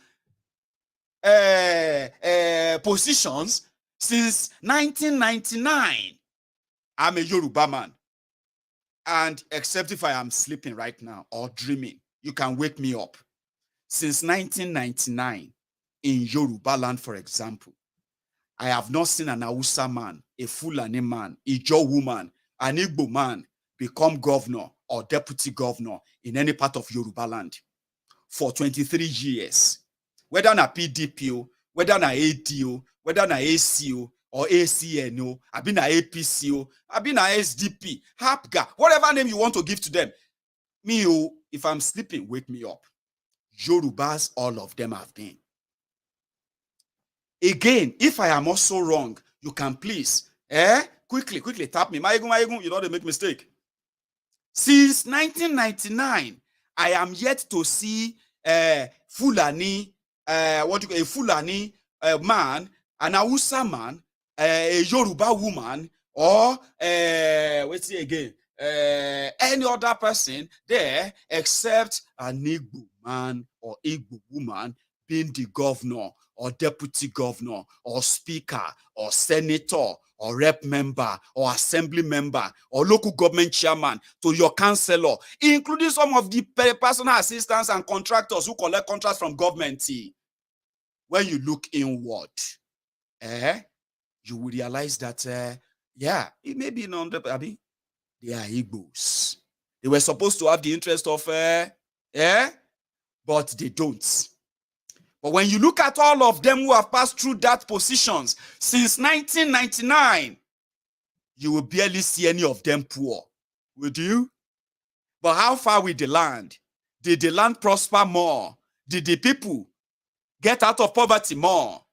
positions since 1999. I'm a Yoruba man. And except if I am sleeping right now or dreaming, you can wake me up. Since 1999, in Yoruba land, for example, I have not seen an Hausa man, a Fulani man, a Ijaye woman, an Igbo man become governor or deputy governor in any part of Yoruba land for 23 years. Whether na PDP, whether na AD, whether na ACO or ACNO, I've been na APCO, I've been na SDP, HAPGA, whatever name you want to give to them. Me, if I'm sleeping, wake me up. Yorubas, all of them have been. Again, if I am also wrong, you can please, quickly tap me. Mayegun, you know they make mistake. Since 1999, I am yet to see Fulani, a Fulani man, an Hausa man, a Yoruba woman, or let's see again, any other person there except an Igbo man or Igbo woman being the governor or deputy governor or speaker or senator or rep member or assembly member or local government chairman to your councillor, including some of the personal assistants and contractors who collect contracts from government. When you look inward, you will realize that, it may be they are Igbos. They were supposed to have the interest of, but they don't. But when you look at all of them who have passed through that positions since 1999, you will barely see any of them poor. Would you? But how far with the land? Did the land prosper more? Did the people get out of poverty more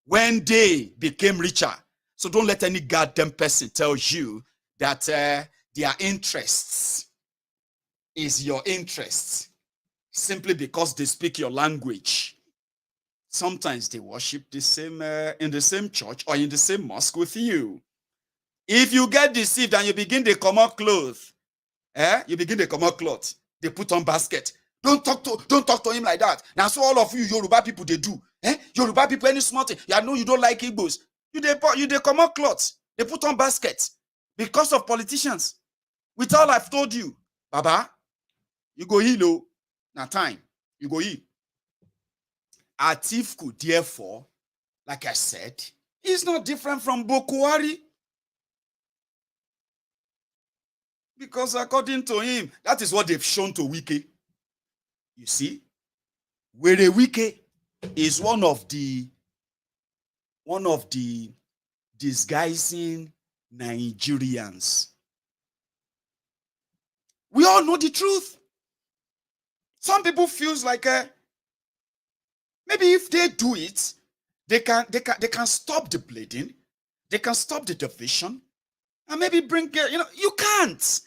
when they became richer? So don't let any goddamn person tell you that their interests is your interests simply because they speak your language. Sometimes they worship the same in the same church or in the same mosque with you. If you get deceived and you begin to come out clothes, you begin to come out clothes, they put on basket. Don't talk to him like that. Now, so all of you Yoruba people they do. Yoruba people any smart thing. You know you don't like Igbos. You they come out clothes. They put on baskets because of politicians. With all I've told you, Baba, you go heal. Now time you go heal. Atiku, therefore, like I said, is not different from Boko Haram. Because according to him, that is what they've shown to Wike. You see, where Wike is one of the disguising Nigerians. We all know the truth. Some people feels like maybe if they do it, they can stop the bleeding, they can stop the division, and maybe bring you can't.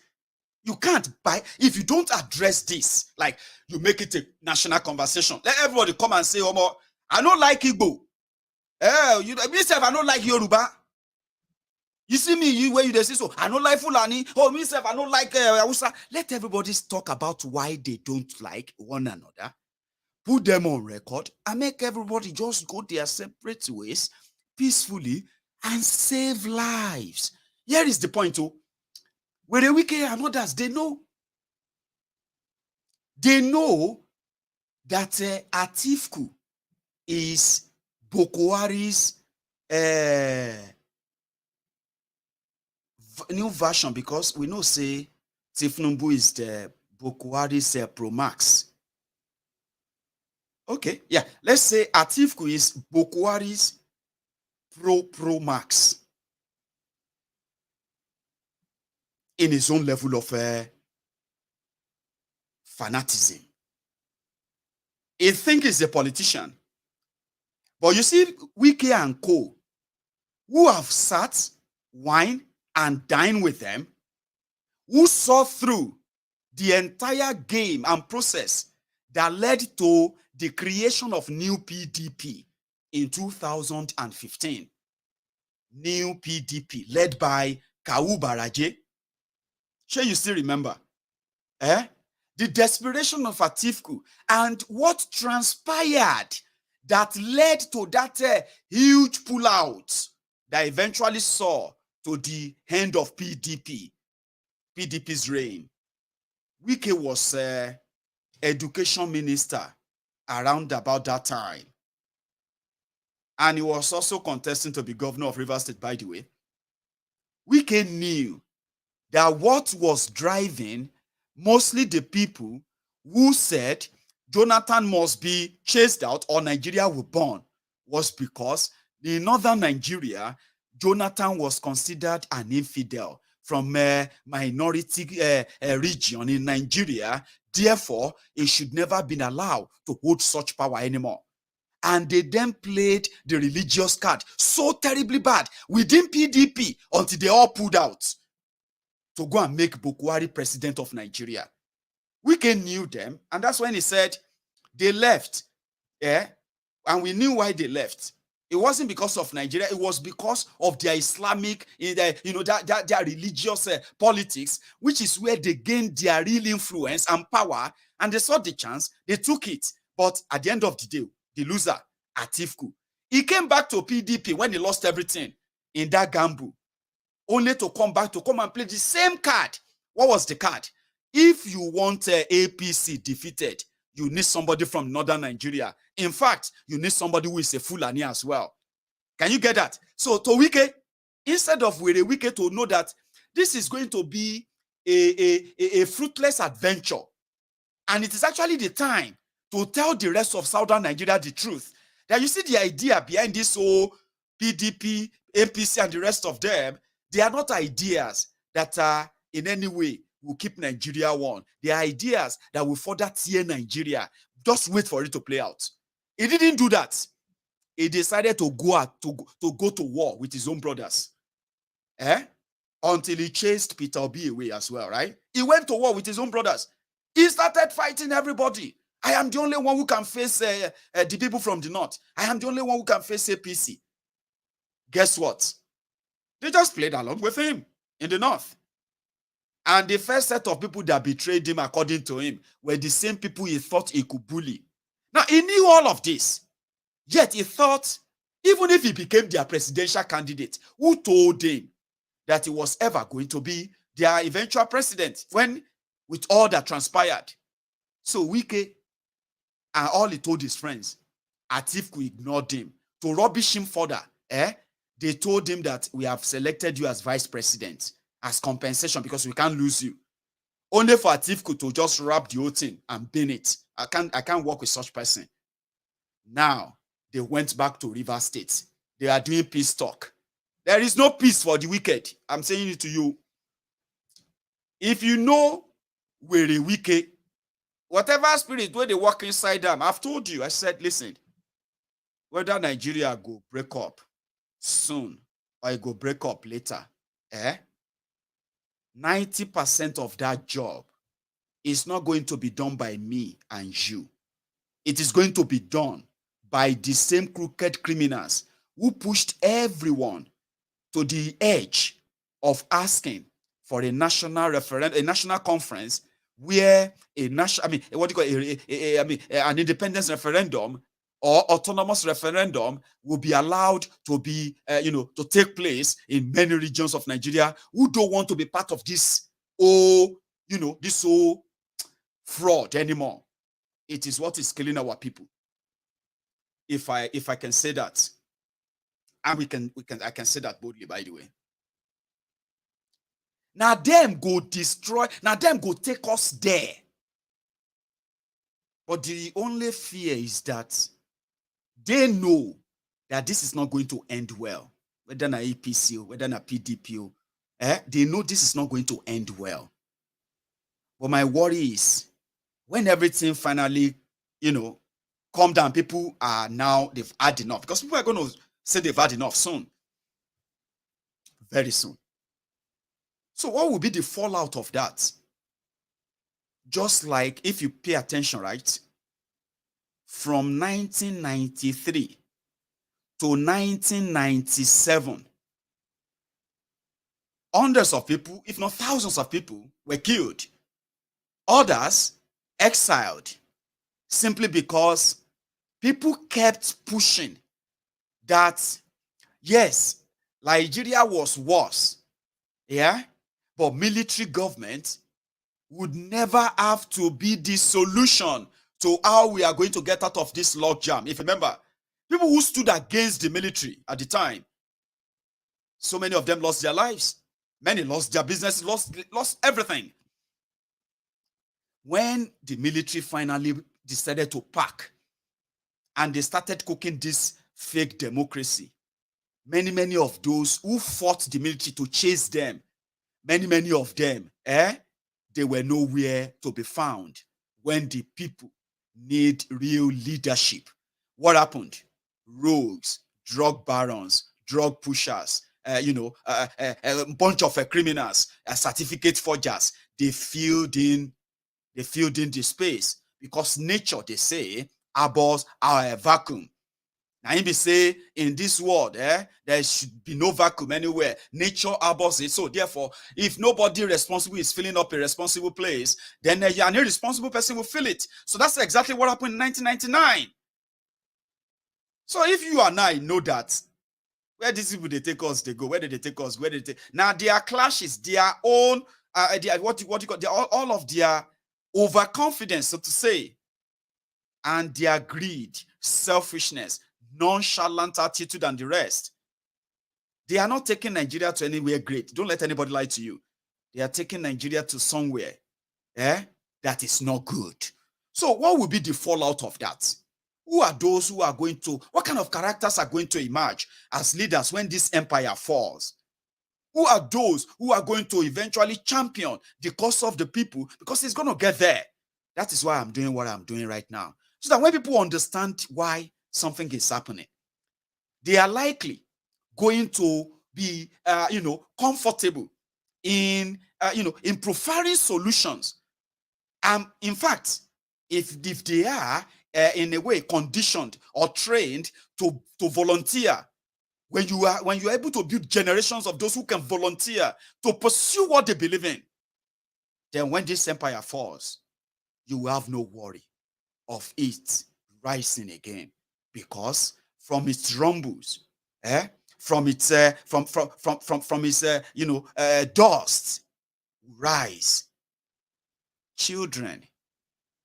You can't buy if you don't address this, like you make it a national conversation. Let everybody come and say, "Omo, I don't like Igbo. Myself, I don't like Yoruba. You see me, where you say so, I don't like Fulani. Oh, myself, I don't like Hausa." Let everybody talk about why they don't like one another. Put them on record and make everybody just go their separate ways peacefully and save lives. Here is the point, too. Where the Wike and others, they know that Atiku is Boko Haram's new version, because we know say Tinubu is the Boko Haram's Pro Max. Okay, yeah, let's say Atiku is Boko Haram's Pro Max in his own level of fanatism. He thinks he's a politician. But you see, Wike and co, who have sat, wine, and dined with them, who saw through the entire game and process that led to the creation of new PDP in 2015. New PDP led by Kawu Baraje. Sure, you still remember? The desperation of Atiku and what transpired that led to that huge pullout that eventually saw to the end of PDP's reign. Wike was education minister around about that time. And he was also contesting to be governor of Rivers State, by the way. Wike knew that what was driving mostly the people who said Jonathan must be chased out or Nigeria will burn was because in northern Nigeria, Jonathan was considered an infidel from a minority region in Nigeria. Therefore, he should never have been allowed to hold such power anymore. And they then played the religious card so terribly bad within PDP until they all pulled out to go and make Boko Haram president of Nigeria. Wike knew them, and that's when he said they left. Yeah, and we knew why they left. It wasn't because of Nigeria, it was because of their Islamic, their religious politics, which is where they gained their real influence and power, and they saw the chance, they took it. But at the end of the day, the loser, Atiku, he came back to PDP when he lost everything in that gamble, only to come back to come and play the same card. What was the card? If you want APC defeated, you need somebody from northern Nigeria. In fact, you need somebody who is a Fulani as well. Can you get that? So to Wike, instead of Wike to know that this is going to be a fruitless adventure, and it is actually the time to tell the rest of southern Nigeria the truth, that you see the idea behind this whole PDP, APC, and the rest of them, they are not ideas that are in any way will keep Nigeria one. They are ideas that will further tear Nigeria. Just wait for it to play out. He didn't do that. He decided to go to war with his own brothers. Until he chased Peter Obi away as well, right? He went to war with his own brothers. He started fighting everybody. I am the only one who can face the people from the north. I am the only one who can face APC. Guess what? They just played along with him in the north. And the first set of people that betrayed him, according to him, were the same people he thought he could bully. Now, he knew all of this. Yet he thought, even if he became their presidential candidate, who told him that he was ever going to be their eventual president when, with all that transpired? So Wike, and all he told his friends, Atiku ignored him. To rubbish him further, they told him that we have selected you as vice president as compensation because we can't lose you. Only for Atiku to just wrap the whole thing and bin it. I can't work with such person. Now, they went back to Rivers State. They are doing peace talk. There is no peace for the wicked. I'm saying it to you. If you know where the wicked, whatever spirit where they walk inside them, I've told you, I said, listen, whether Nigeria go break up soon or it go break up later, 90% of that job is not going to be done by me and you. It is going to be done by the same crooked criminals who pushed everyone to the edge of asking for a national referendum, a national conference where an independence referendum or autonomous referendum will be allowed to be, to take place in many regions of Nigeria who don't want to be part of this, this whole fraud anymore. It is what is killing our people. If I can say that, and I can say that boldly, by the way. Now them go destroy, now them go take us there. But the only fear is that they know that this is not going to end well. Whether na APC or whether na PDP, they know this is not going to end well. But my worry is when everything finally, calm down, people are now, they've had enough. Because people are going to say they've had enough soon. Very soon. So what will be the fallout of that? Just like if you pay attention, right? from 1993 to 1997, hundreds of people, if not thousands of people, were killed. Others exiled simply because people kept pushing that, yes, Nigeria was worse, yeah, but military government would never have to be the solution to how we are going to get out of this logjam. If you remember, people who stood against the military at the time, so many of them lost their lives. Many lost their businesses, lost everything. When the military finally decided to pack and they started cooking this fake democracy, many of those who fought the military to chase them, many of them, they were nowhere to be found when the people need real leadership. What happened? Rogues, drug barons, drug pushers, a bunch of criminals, certificate forgers, they filled in the space because nature, they say, abhors our vacuum. Now, if you say in this world, there should be no vacuum anywhere. Nature abhors it. So therefore, if nobody responsible is filling up a responsible place, then an irresponsible person will fill it. So that's exactly what happened in 1999. So if you and I know that, where these people they take us, they go. Where did they take us? Where did they take? Now their clashes, their own, what you call, all of their overconfidence, so to say, and their greed, selfishness, nonchalant attitude, and the rest. They are not taking Nigeria to anywhere great. Don't let anybody lie to you. They are taking Nigeria to somewhere that is not good. So what will be the fallout of that? Who are those who are going to, what kind of characters are going to emerge as leaders when this empire falls? Who are those who are going to eventually champion the cause of the people? Because it's going to get there. That is why I'm doing what I'm doing right now. So that when people understand why something is happening, they are likely going to be, comfortable in preferring solutions. In fact, if they are in a way conditioned or trained to volunteer, when you are able to build generations of those who can volunteer to pursue what they believe in, then when this empire falls, you will have no worry of it rising again, because from its rumbles, from its dust, rise children,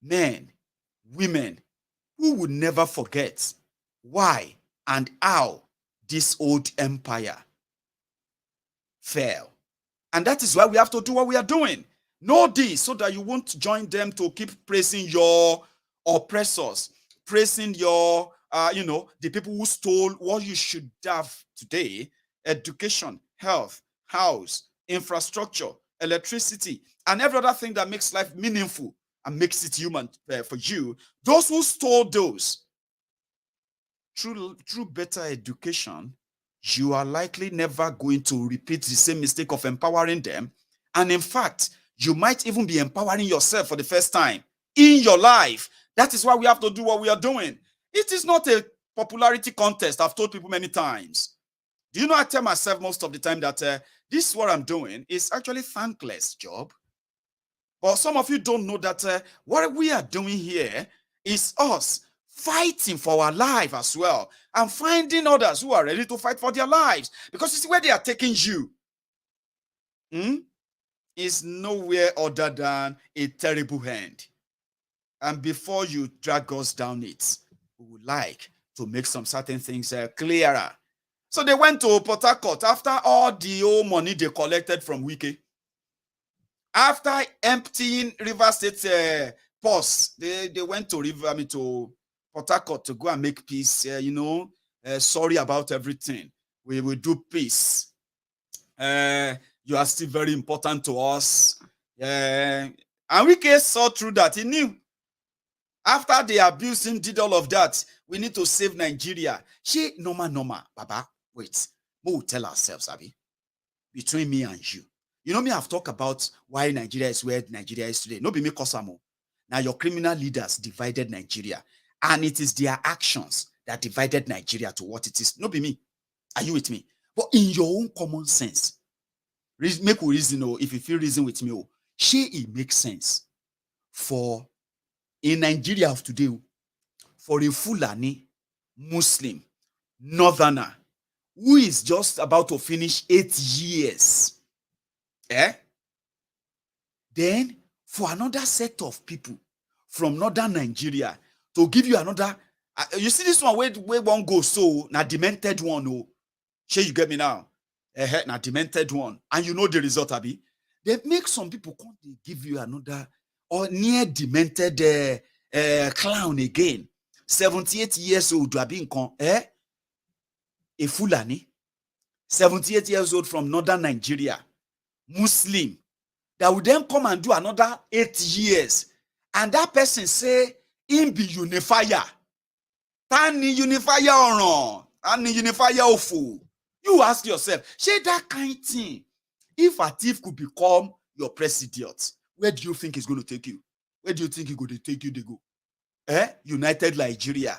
men, women who would never forget why and how this old empire fell. And that is why we have to do what we are doing. Know this so that you won't join them to keep praising your oppressors, praising your, the people who stole what you should have today: education, health, house, infrastructure, electricity, and every other thing that makes life meaningful and makes it human for you. Those who stole those, through better education, you are likely never going to repeat the same mistake of empowering them. And in fact, you might even be empowering yourself for the first time in your life. That is why we have to do what we are doing. It is not a popularity contest. I've told people many times. Do you know, I tell myself most of the time that this is what I'm doing is actually thankless job. But some of you don't know that what we are doing here is us fighting for our life as well, and finding others who are ready to fight for their lives. Because you see, where they are taking you is nowhere other than a terrible hand. And before you drag us down it, we would like to make some certain things clearer. So they went to Portharcourt after all the old money they collected from Wike. After emptying River State purse, they went to Portharcourt to go and make peace. Sorry about everything. We will do peace. You are still very important to us. And Wike saw through that. He knew. After they abused him, did all of that, we need to save Nigeria. She, normal, Baba, wait. We will tell ourselves, Abi, between me and you. You know me, I've talked about why Nigeria is where Nigeria is today. No be me Kosamo. Now your criminal leaders divided Nigeria. And it is their actions that divided Nigeria to what it is. Not be me. Are you with me? But in your own common sense, make we reason, if you feel reason with me, it makes sense for in Nigeria of today, for a Fulani Muslim northerner who is just about to finish 8 years, then for another set of people from northern Nigeria to give you another, you see this one where one goes, so now demented one, sure you get me now, now demented one, and you know the result, Abi. They make some people come, they give you another or near demented clown again, 78 years old, a Fulani, 78 years old from northern Nigeria, Muslim, that will then come and do another 8 years. And that person say, him be unifier. Tani unifier or no? Tani unifier ofu. You ask yourself, say that kind of thing. If Atiku could become your president, where do you think he's going to take you? Where do you think he's going to take you? They go. United Nigeria.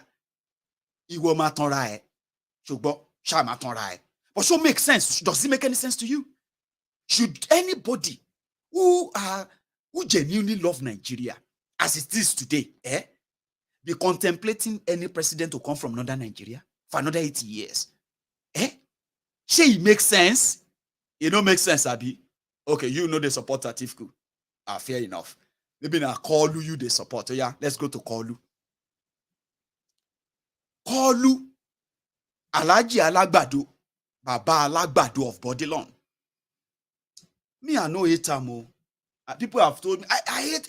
Iwo matonra Shogbo, sha matonra But so make sense. Does it make any sense to you? Should anybody who genuinely love Nigeria as it is today, be contemplating any president to come from northern Nigeria for another 80 years? Say it makes sense? It don't make sense, Abi. Okay, you know they support Atiku. Fair enough. Maybe now Kolu you they support. Yeah, let's go to Kolu. Kolu, Alaji Alagbado, Baba Alagbado of Bodilon. Me, I know hate am. People have told me, I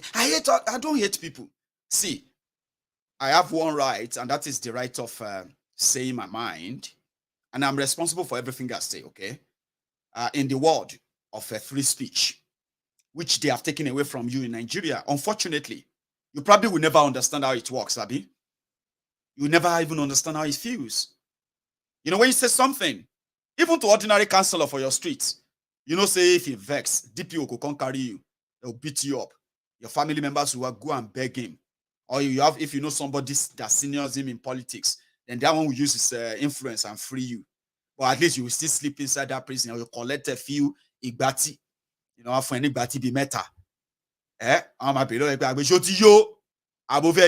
don't hate people. See, I have one right, and that is the right of saying my mind. And I'm responsible for everything I say, okay? In the world of free speech, which they have taken away from you in Nigeria, unfortunately, you probably will never understand how it works, Abi. You will never even understand how it feels. You know, when you say something, even to ordinary counselor for your streets, you know, say if he vex, DPO will come carry you. They'll beat you up. Your family members will go and beg him. Or you have, if you know somebody that seniors him in politics, then that one will use his influence and free you. But at least you will still sleep inside that prison, or you collect a few igbati. You know, for any igbati be meta. I'm below above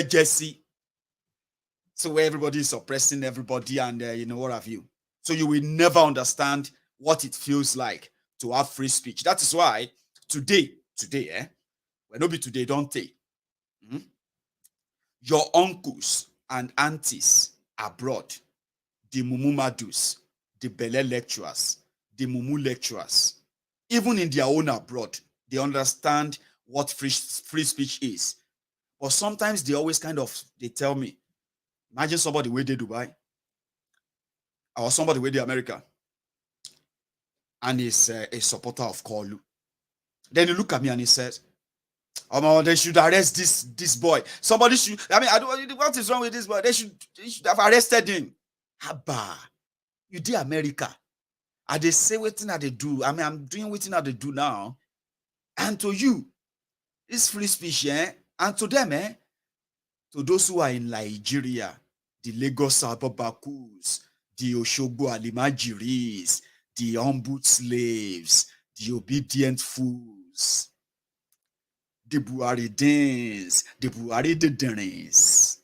Jesse. So where everybody is oppressing everybody, and you know what have you. So you will never understand what it feels like to have free speech. That is why today, well, no be today, don't they? Your uncles and aunties abroad, the mumu madus, the bele lecturers, the mumu lecturers, even in their own abroad, they understand what free speech is. But sometimes they always they tell me, imagine somebody where they Dubai, or somebody where they America, and is a supporter of Kolu. Then he look at me and he says, "Oh, they should arrest this boy. Somebody should. I mean, I don't. What is wrong with this boy? They should have arrested him." Haba, you did America. And they say what thing they do. I mean, I'm doing what thing they do now. And to you, it's free speech, and to them, to those who are in Nigeria, the Lagos Ababakus, the Oshogbo Alimajiris, the humble slaves, the obedient fools, the Buharidins, the Buhari Diderins,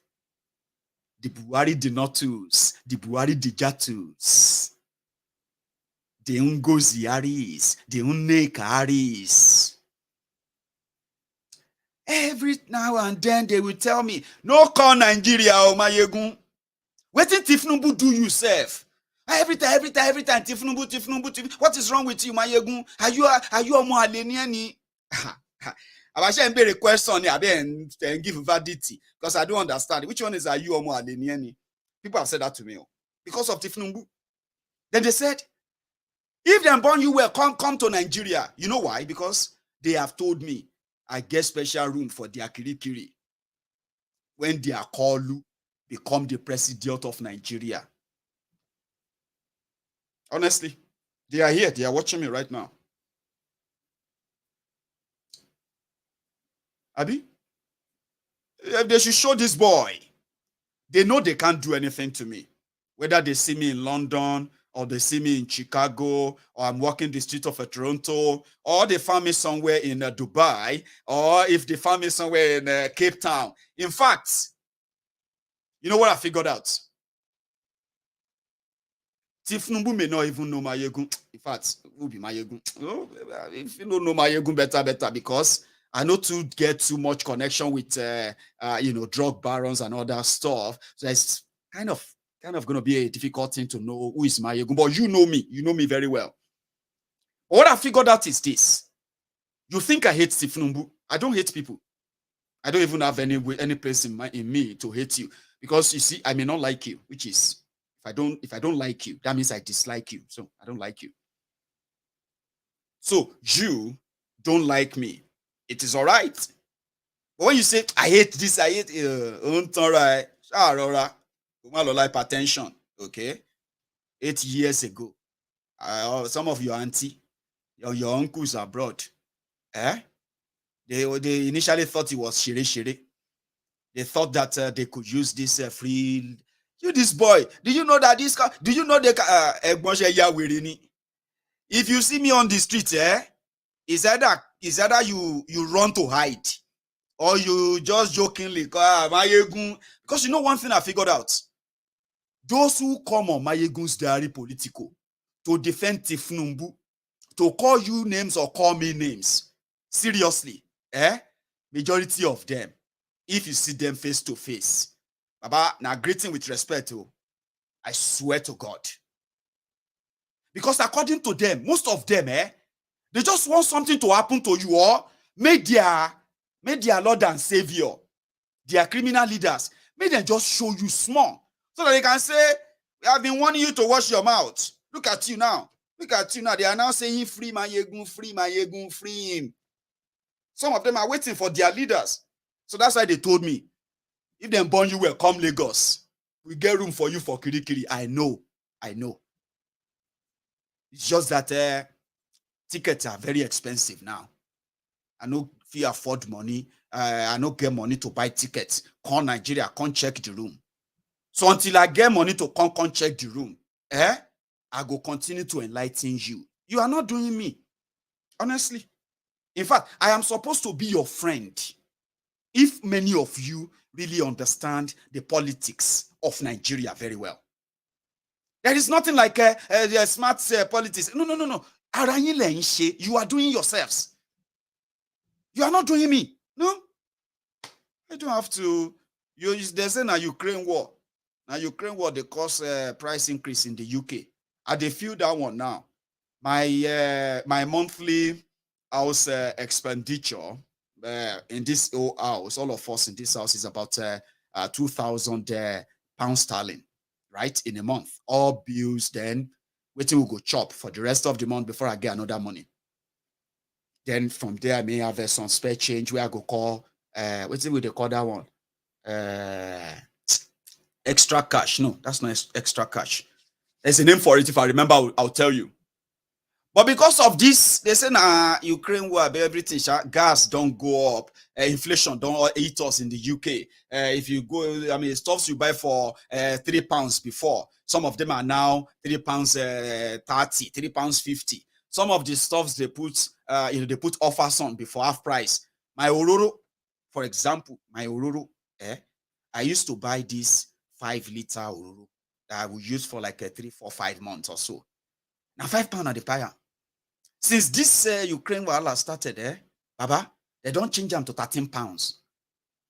the Buhari Dinotus, the Buhari Dijatus, the Ungoziaris, the Unnekaris. Every now and then they will tell me, no call Nigeria, oh my yegun. Wetin Tinubu do yourself? Every time, Tinubu. What is wrong with you, my yegun? Are you omo aleniani? I should be a question and give validity because I don't understand. Which one is are you omo aleniani? People have said that to me because of Tinubu. Then they said, if they born you well, come to Nigeria. You know why? Because they have told me I get special room for their kirikiri when their Kolu become the president of Nigeria. Honestly, they are here. They are watching me right now. Abi, they should show this boy. They know they can't do anything to me. Whether they see me in London, or they see me in Chicago, or I'm walking the street of Toronto, or they found me somewhere in Dubai, or if they found me somewhere in Cape Town. In fact, you know what I figured out? Tinubu may not even know Mayegun. In fact, who be Mayegun? Oh, if you don't know Mayegun, better, because I know to get too much connection with drug barons and all that stuff. So it's kind of going to be a difficult thing to know who is Mayegun. But you know me very well. What I figured out is this: you think I hate Tinubu? I don't hate people. I don't even have any place in me to hate you, because you see, I may not like you, which is, if I don't like you, that means I dislike you. So I don't like you. So you don't like me. It is all right. But when you say I hate this, I hate hypertension. Okay, 8 years ago, some of your auntie, your uncles abroad, they initially thought it was shire. They thought that they could use this free. You, this boy, do you know that this? Do you know the? If you see me on the street, is either you run to hide, or you just jokingly because you know one thing I figured out: those who come on Mayegun's Diary Political to defend Tinubu, to call you names or call me names, seriously, majority of them, if you see them face to face, Baba, now greeting with respect, I swear to God. Because according to them, most of them, they just want something to happen to you, or make their Lord and Savior, their criminal leaders, make them just show you small, so that they can say, we have been warning you to wash your mouth. Look at you now. Look at you now. They are now saying, free Mayegun, free him. Some of them are waiting for their leaders. So that's why they told me, if them born you well, come Lagos. We get room for you for Kirikiri. I know. It's just that tickets are very expensive now. I know if you afford money, I don't get money to buy tickets. Come Nigeria, come check the room. So until I get money to come check the room, I go continue to enlighten you. You are not doing me. Honestly. In fact, I am supposed to be your friend. If many of you really understand the politics of Nigeria very well. There is nothing like smart politics. No. You are doing yourselves. You are not doing me. No. I don't have to. They say now Ukraine war. Now Ukraine war, they cause price increase in the UK. I dey feel that one now. My monthly house expenditure in this house, all of us in this house, is about 2,000 pounds sterling, right, in a month. All bills, then waiting will go chop for the rest of the month before I get another money. Then from there, I may have some spare change where I go call, what's it they call that one? Extra cash. No, that's not extra cash. There's a name for it. If I remember, I'll tell you. But because of this, they say Ukraine war, everything, gas don't go up, inflation don't eat us in the UK. If you go, I mean, stuffs you buy for £3 before, some of them are now £3.30, £3.50. Some of the stuffs they put, they put offers on before half price. My Ororo, for example, I used to buy this 5-liter Ororo that I would use for like 3, 4, 5 months or so. Now £5 at the buyer. Since this Ukraine war started, Baba, they don't change them to £13.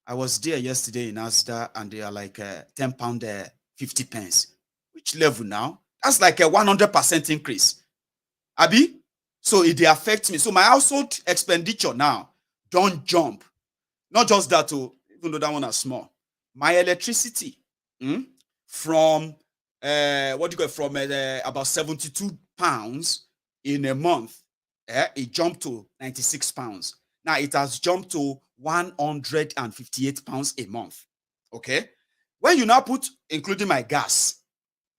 I was there yesterday in Asda and they are like £10, 50 pence. Which level now? That's like a 100% increase. Abi? So it affects me. So my household expenditure now don't jump. Not just that, even though that one is small. My electricity from about 72 pounds in a month, it jumped to 96 pounds. Now it has jumped to 158 pounds a month. Okay. When you now put, including my gas,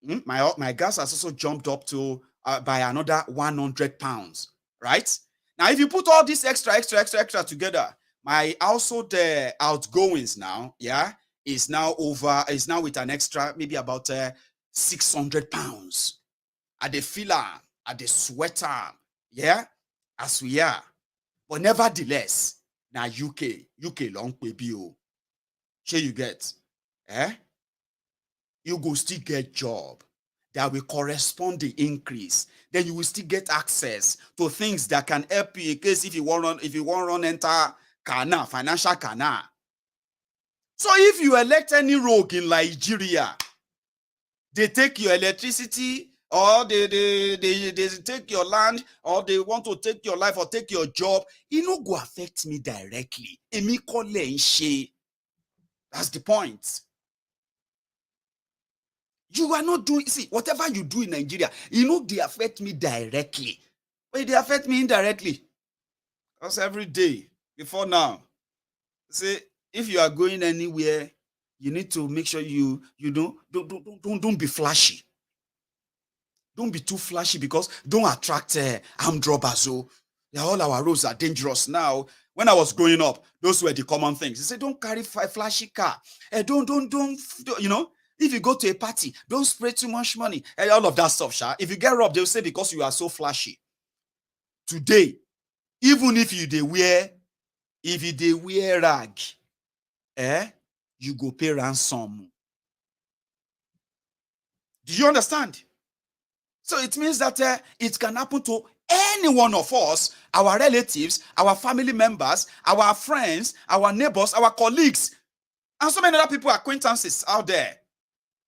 my gas has also jumped up to by another 100 pounds. Right. Now, if you put all this extra together, my household outgoings now, is now with an extra, maybe about 600 pounds. At the filler, at the sweater, yeah, as we are. But nevertheless, now UK long baby. Sure you get, you go still get job that will correspond the increase. Then you will still get access to things that can help you in case if you want run enter canal, financial canal. So if you elect any rogue in Nigeria, they take your electricity, or they take your land, or they want to take your life or take your job, it no go affect me directly. That's the point. You are not doing, see, whatever you do in Nigeria, they affect me directly. But they affect me indirectly. Because every day, before now, see, if you are going anywhere, you need to make sure you don't be flashy. Don't be too flashy, because don't attract armed robbers. All our roads are dangerous now. When I was growing up, those were the common things. They say, don't carry a flashy car. Don't, if you go to a party, don't spray too much money. All of that stuff, Sha. If you get robbed, they'll say because you are so flashy. Today, even if you wear rag, you go pay ransom. Do you understand? So it means that it can happen to any one of us, our relatives, our family members, our friends, our neighbors, our colleagues, and so many other people, acquaintances out there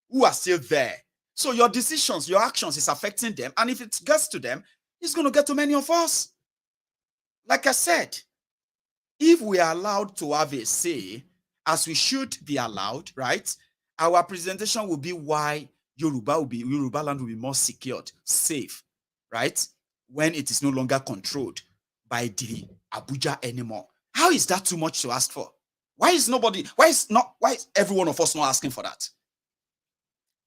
who are still there. So your decisions, your actions is affecting them. And if it gets to them, it's going to get to many of us. Like I said, if we are allowed to have a say, as we should be allowed, right? Our presentation will be why Yoruba land will be more secured, safe, right? When it is no longer controlled by the Abuja anymore. How is that too much to ask for? Why is every one of us not asking for that?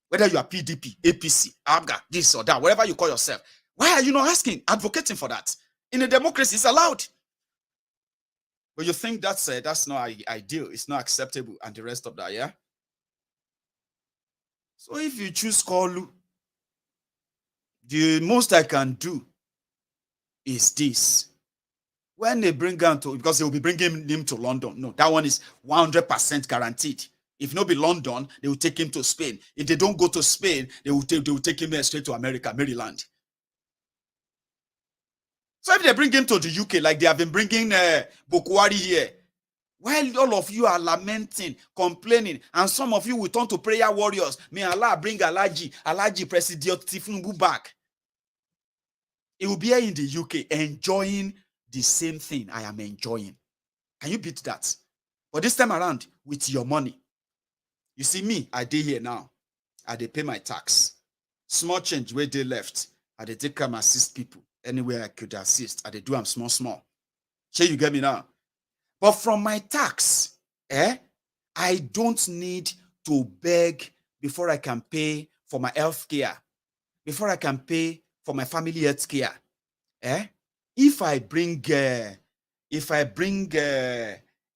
Whether you are PDP, APC, ABGA, this or that, whatever you call yourself, why are you not asking, advocating for that? In a democracy, it's allowed. But you think that's not ideal, it's not acceptable, and the rest of that, yeah? So if you choose Kolu, the most I can do is this. When they bring him to, because they will be bringing him to London. No, that one is 100% guaranteed. If not be London, they will take him to Spain. If they don't go to Spain, they will take him straight to America, Maryland. So if they bring him to the UK, like they have been bringing Boko Haram here, while all of you are lamenting, complaining, and some of you will turn to prayer warriors, may Allah bring Alhaji President Tinubu back. He will be here in the UK enjoying the same thing I am enjoying. Can you beat that? But this time around, with your money. You see me, I did here now. I did pay my tax. Small change where they left. I did take come assist people. Anywhere I could assist. I did do them small. Sure, you get me now? But from my tax, I don't need to beg before I can pay for my health care, before I can pay for my family health care. If I bring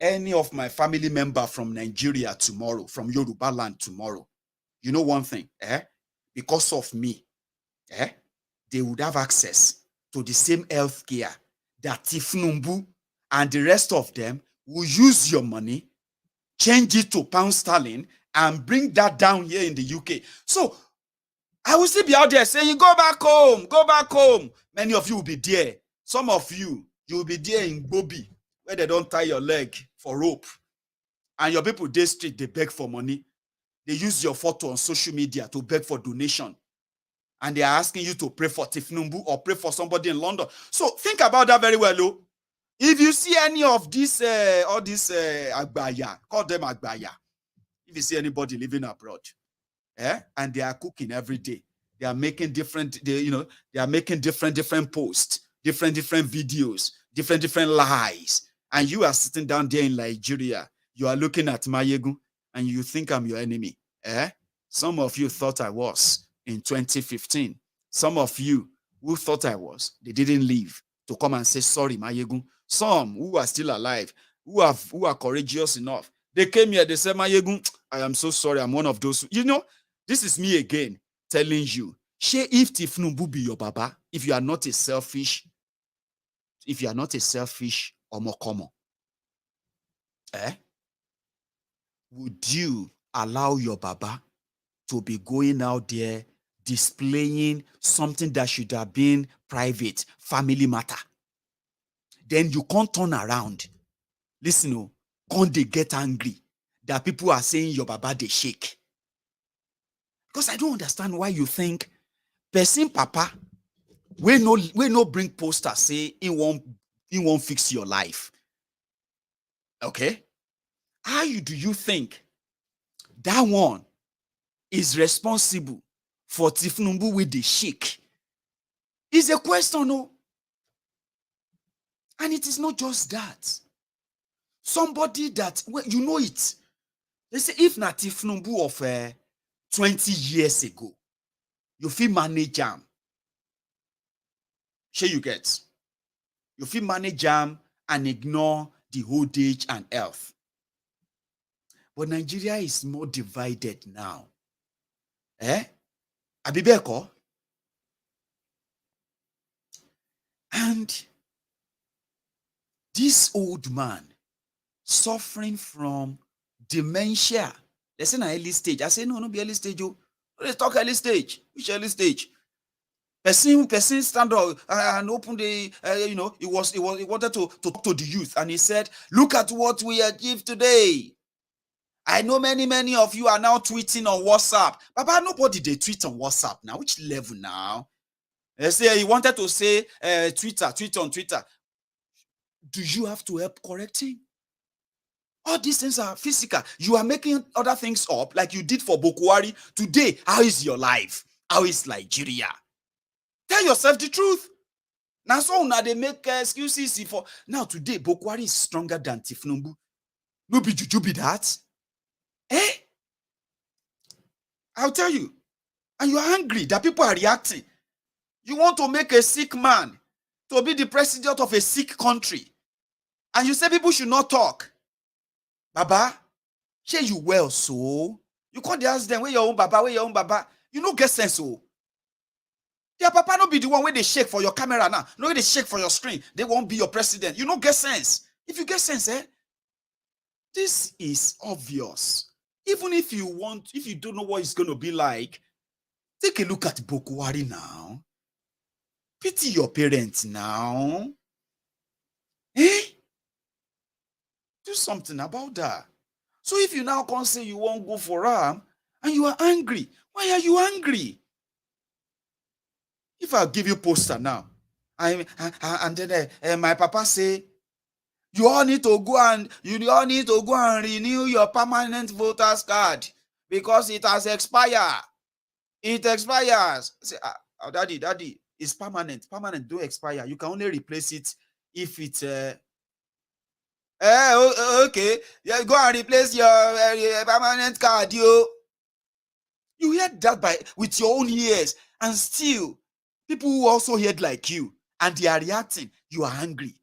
any of my family member from Nigeria tomorrow, from Yoruba land tomorrow, you know one thing, because of me, they would have access to the same health care that Tinubu and the rest of them will use your money, change it to pound sterling, and bring that down here in the UK. So I will still be out there saying, go back home, go back home. Many of you will be there. Some of you will be there in Bobby, where they don't tie your leg for rope. And your people, they street, they beg for money. They use your photo on social media to beg for donation. And they are asking you to pray for Tinubu or pray for somebody in London. So think about that very well, though. If you see any of this, all this Agbaya, call them Agbaya. If you see anybody living abroad, and they are cooking every day, they are making different, they are making different posts, different videos, different lies, and you are sitting down there in Nigeria, you are looking at Mayegun, and you think I'm your enemy. Some of you thought I was in 2015. Some of you who thought I was, they didn't leave to come and say sorry, Mayegun. Some who are still alive, who are courageous enough They came here, they said, Mayegun, I am so sorry, I'm one of those. You know, this is me again telling you, if Tinubu be your baba, if you are not a selfish omokomo, would you allow your baba to be going out there displaying something that should have been private, family matter? Then you can't turn around. Listen, can't they get angry that people are saying your baba they shake? Because I don't understand why you think person papa we no bring poster say he won't fix your life. Okay? Do you think that one is responsible for Tinubu with the shake? It's a question, no? And it is not just that. Somebody that, well, you know it. They say if not Tinubu of 20 years ago, you feel manage jam. Sure you get. You feel manage jam and ignore the old age and health. But Nigeria is more divided now. Abibeko. And this old man suffering from dementia. They say na early stage. I say no be early stage. Let's talk early stage. Which early stage? Person stand up and open the, he wanted to talk to the youth, and he said, look at what we achieved today. I know many of you are now tweeting on WhatsApp. Baba, nobody they tweet on WhatsApp now. Which level now? They say he wanted to say tweet on Twitter. Do you have to help correcting? All these things are physical. You are making other things up like you did for Boko Haram. Today, how is your life? How is Nigeria? Tell yourself the truth. Now, so now they make excuses for. Now, today, Boko Haram is stronger than Tinubu. No be juju be that. I'll tell you. And you're angry that people are reacting. You want to make a sick man to be the president of a sick country. And you say people should not talk. Baba, share you well, so. You can't ask them, where your own baba, where your own baba. You no get sense, so. Their papa no be the one where they shake for your camera now. No, they shake for your screen. They won't be your president. You no get sense. If you get sense, this is obvious. Even if you don't know what it's going to be like, take a look at Boko Haram now. Pity your parents now. Do something about that. So if you now can't say you won't go for Ram and you are angry, why are you angry? If I give you poster now, and then my papa say, you all need to go and renew your permanent voters card because it has expired. It expires. Say, daddy, it's permanent. Permanent don't expire. You can only replace it if it's okay. Yeah, go and replace your permanent card, yo. You heard that with your own ears, and still people who also heard like you and they are reacting, you are angry.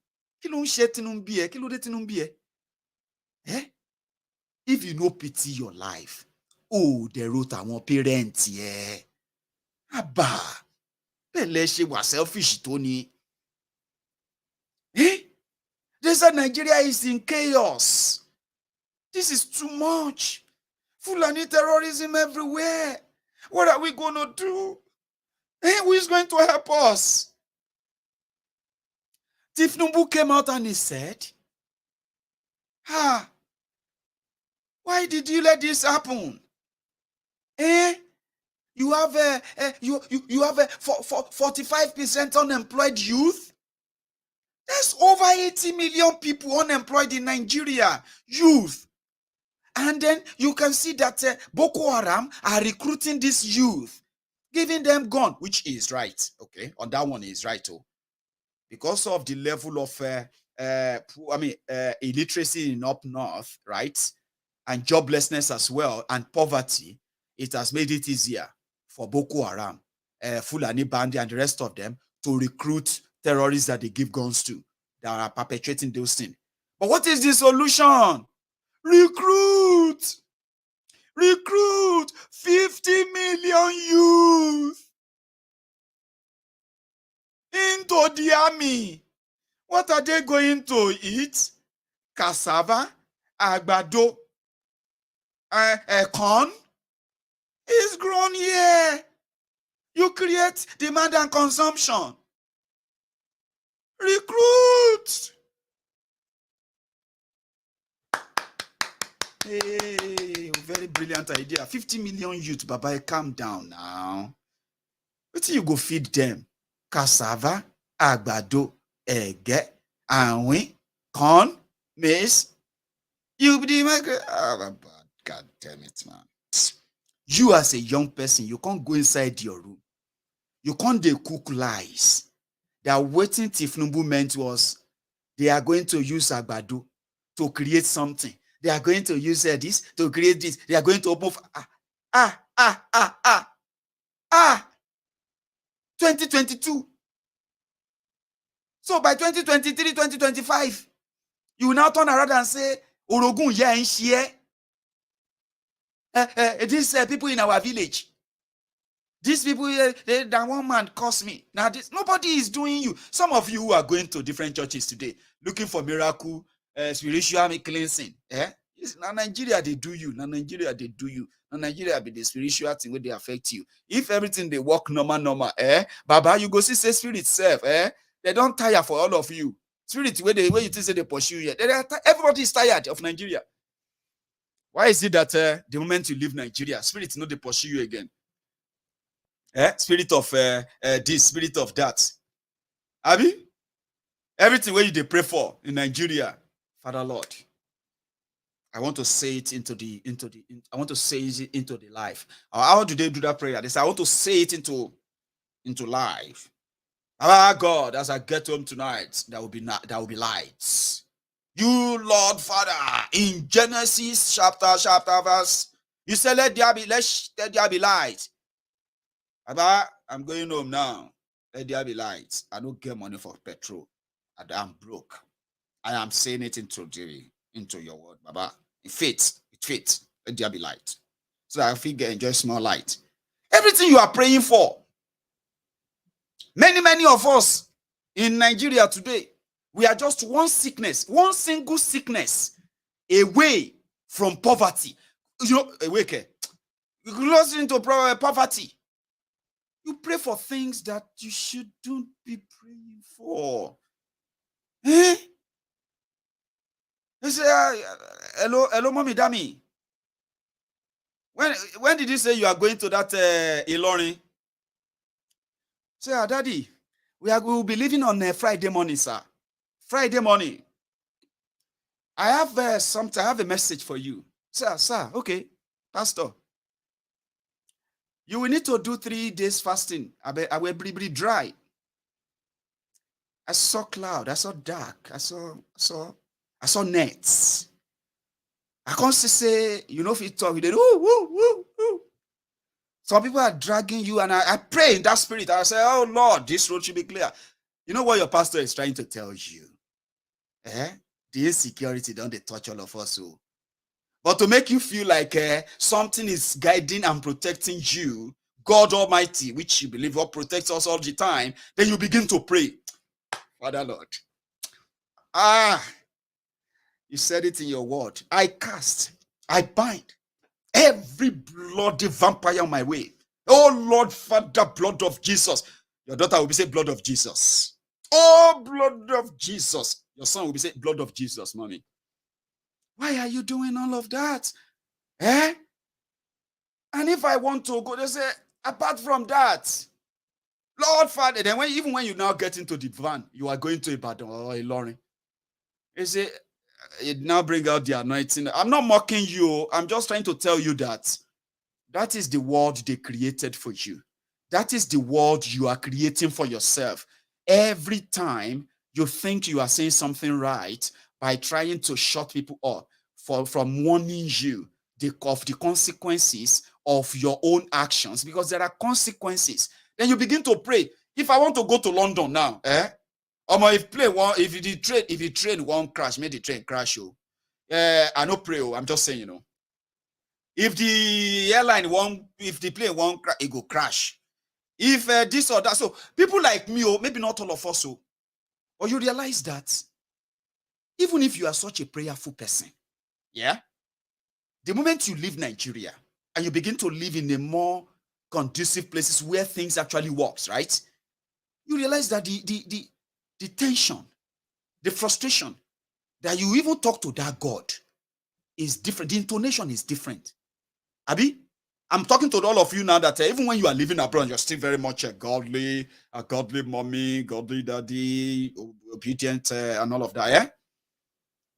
If you no pity your life, they wrote our parents, yeah. Abba, she was selfish, Tony. They said Nigeria is in chaos. This is too much. Fulani terrorism everywhere. What are we going to do? Who is going to help us? Tinubu came out and he said, why did you let this happen? You have a 45% unemployed youth. There's over 80 million people unemployed in Nigeria, youth. And then you can see that Boko Haram are recruiting this youth, giving them gun, which is right. Okay, on that one is right too. Because of the level of illiteracy in up north, right? And joblessness as well, and poverty, it has made it easier for Boko Haram, Fulani Bandi, and the rest of them to recruit terrorists that they give guns to, that are perpetrating those things. But what is the solution? Recruit! recruit 50 million youth into the army. What are they going to eat? Cassava, àgbàdo, corn is grown here. You create demand and consumption. Recruit. Hey, very brilliant idea. 50 million youth, Baba, calm down now. What do you go feed them? Cassava, àgbàdo, ẹ̀gẹ́, àwín, corn, maize. You be the migrant. Oh, God damn it, man. You as a young person, you can't go inside your room. You can't dey cook lies. They are waiting till Tinubu meant was they are going to use àgbàdo to create something. They are going to use this to create this. They are going to open 2022. So by 2023, 2025, you will now turn around and say, Orogun, yeah, and share. These people in our village. These people, that one man cost me. Now, nobody is doing you. Some of you who are going to different churches today, looking for miracle, spiritual cleansing. Now Nigeria, they do you. Now Nigeria, they do you. Now Nigeria be the spiritual thing where they affect you. If everything they work normal, Baba, you go see say spirit itself, they don't tire for all of you. Spirit where you think say they pursue you. Everybody is tired of Nigeria. Why is it that the moment you leave Nigeria, spirit know they pursue you again? Spirit of this, spirit of that. Abi? Everything where you they pray for in Nigeria, Father Lord, I want to say it into the life. How do they do that prayer? They say, I want to say it into life. Ah, God, as I get home tonight, there will be lights. You, Lord Father, in Genesis chapter verse, you say, let there be light. Baba, I'm going home now. Let there be lights. I don't get money for petrol. I'm broke. I am saying it into your word, Baba. It fits. Let there be light. So I feel enjoy small light. Everything you are praying for. Many of us in Nigeria today, we are just one single sickness away from poverty. Wike, you close into poverty. You pray for things that you shouldn't be praying for. You say, hello, mommy, Dami. When did you say you are going to that Ilorin? Say, Daddy, we will be leaving on Friday morning, sir. Friday morning. I have I have a message for you. Sir, okay, Pastor. You will need to do 3 days fasting. I will be dry. I saw cloud. I saw dark. I saw nets. I can't say, if you talk, you did, woo. Some people are dragging you, and I pray in that spirit. I say, oh Lord, this road should be clear. You know what your pastor is trying to tell you? The insecurity don't they touch all of us. So. But to make you feel like something is guiding and protecting you, God Almighty, which you believe will protect us all the time, then you begin to pray. Father Lord. You said it in your word. I bind every bloody vampire on my way. Oh Lord, Father, blood of Jesus. Your daughter will be saying blood of Jesus. Oh, blood of Jesus. Your son will be saying blood of Jesus, mommy. Why are you doing all of that? And if I want to go, they say, apart from that, Lord Father, then even when you now get into the van, you are going to Ibadan or Ilorin. They say, it now bring out the anointing. I'm not mocking you. I'm just trying to tell you that is the world they created for you. That is the world you are creating for yourself. Every time you think you are saying something right by trying to shut people up from warning you of the consequences of your own actions, because there are consequences. Then you begin to pray. If I want to go to London now, if the train won't crash, make the train crash. I no pray. I'm just saying, If the airline won't, if the plane won't, it go crash. If this or that. So people like me, or maybe not all of us, or you realize that even if you are such a prayerful person, yeah, the moment you leave Nigeria and you begin to live in a more conducive places where things actually works, right? You realize that the tension, the frustration that you even talk to that God is different. The intonation is different. Abi, I'm talking to all of you now that even when you are living abroad, you're still very much a godly mommy, godly daddy, obedient, and all of that. Yeah.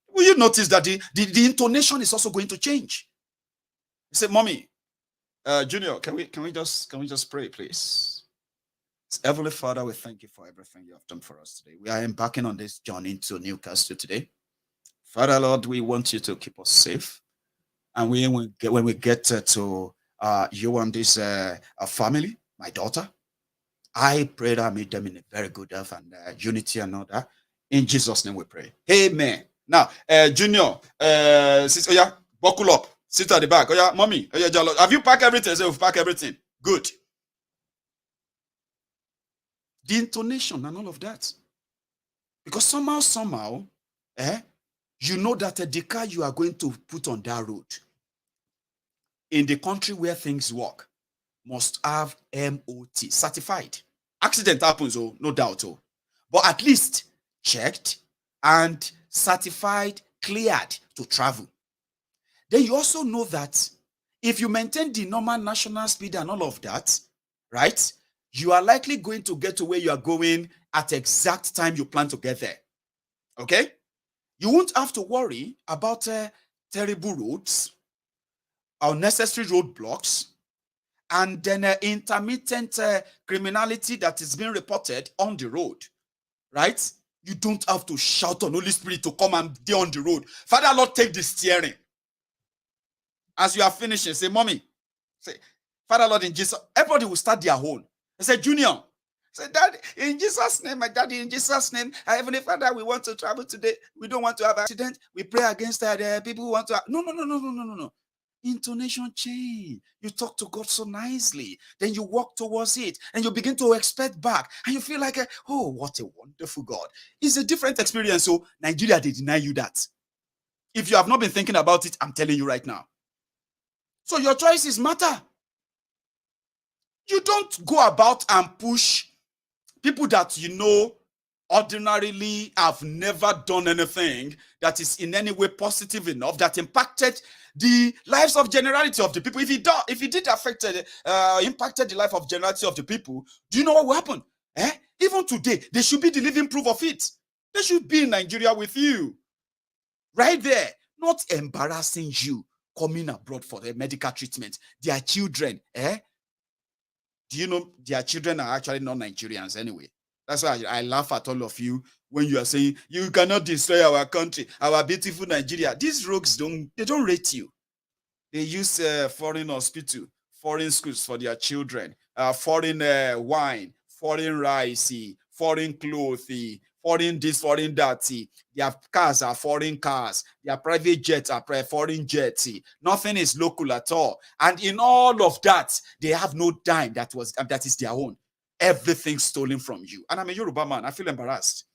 Will you notice that the intonation is also going to change? You say, "Mommy, Junior, can we just pray, please?" Heavenly Father, we thank you for everything you have done for us today. We are embarking on this journey to Newcastle today. Father, Lord, we want you to keep us safe. And when we get to you and this family, my daughter, I pray that I meet them in a very good health and unity and all that. In Jesus' name we pray. Amen. Now, Junior, sis, oh yeah, buckle up. Sit at the back. Oh yeah, mommy. Oh yeah, have you packed everything? So we've packed everything. Good. The intonation and all of that. Because somehow, you know that the car you are going to put on that road in the country where things work must have MOT, certified. Accident happens, oh, no doubt, oh. But at least checked and certified, cleared to travel. Then you also know that if you maintain the normal national speed and all of that, right, you are likely going to get to where you are going at the exact time you plan to get there. Okay? You won't have to worry about terrible roads, unnecessary roadblocks, and then intermittent criminality that is being reported on the road, right? You don't have to shout on Holy Spirit to come and be on the road. Father, Lord, take the steering. As you are finishing, say, Mommy, say, Father, Lord, in Jesus, everybody will start their own. I said, Junior, say, Daddy, in Jesus' name, my daddy, in Jesus' name, Heavenly Father, we want to travel today. We don't want to have an accident. We pray against people who want to. No. Intonation change. You talk to God so nicely, then you walk towards it, and you begin to expect back, and you feel like, oh, what a wonderful God. It's a different experience. So Nigeria, they deny you that. If you have not been thinking about it, I'm telling you right now. So your choices matter. You don't go about and push people that you know ordinarily have never done anything that is in any way positive enough that impacted the lives of generality of the people. If it did impacted the life of generality of the people, do you know what will happen? Even today, they should be the living proof of it. They should be in Nigeria with you, right there, not embarrassing you coming abroad for the medical treatment. Their children, do you know their children are actually not Nigerians anyway? That's why I laugh at all of you when you are saying you cannot destroy our country, our beautiful Nigeria. These rogues don't rate you. They use foreign hospital, foreign schools for their children, foreign wine, foreign rice, foreign clothes, foreign this, foreign that. Their cars are foreign cars. Their private jets are foreign jets. Nothing is local at all. And in all of that, they have no dime that is their own. Everything stolen from you. And I'm a Yoruba man. I feel embarrassed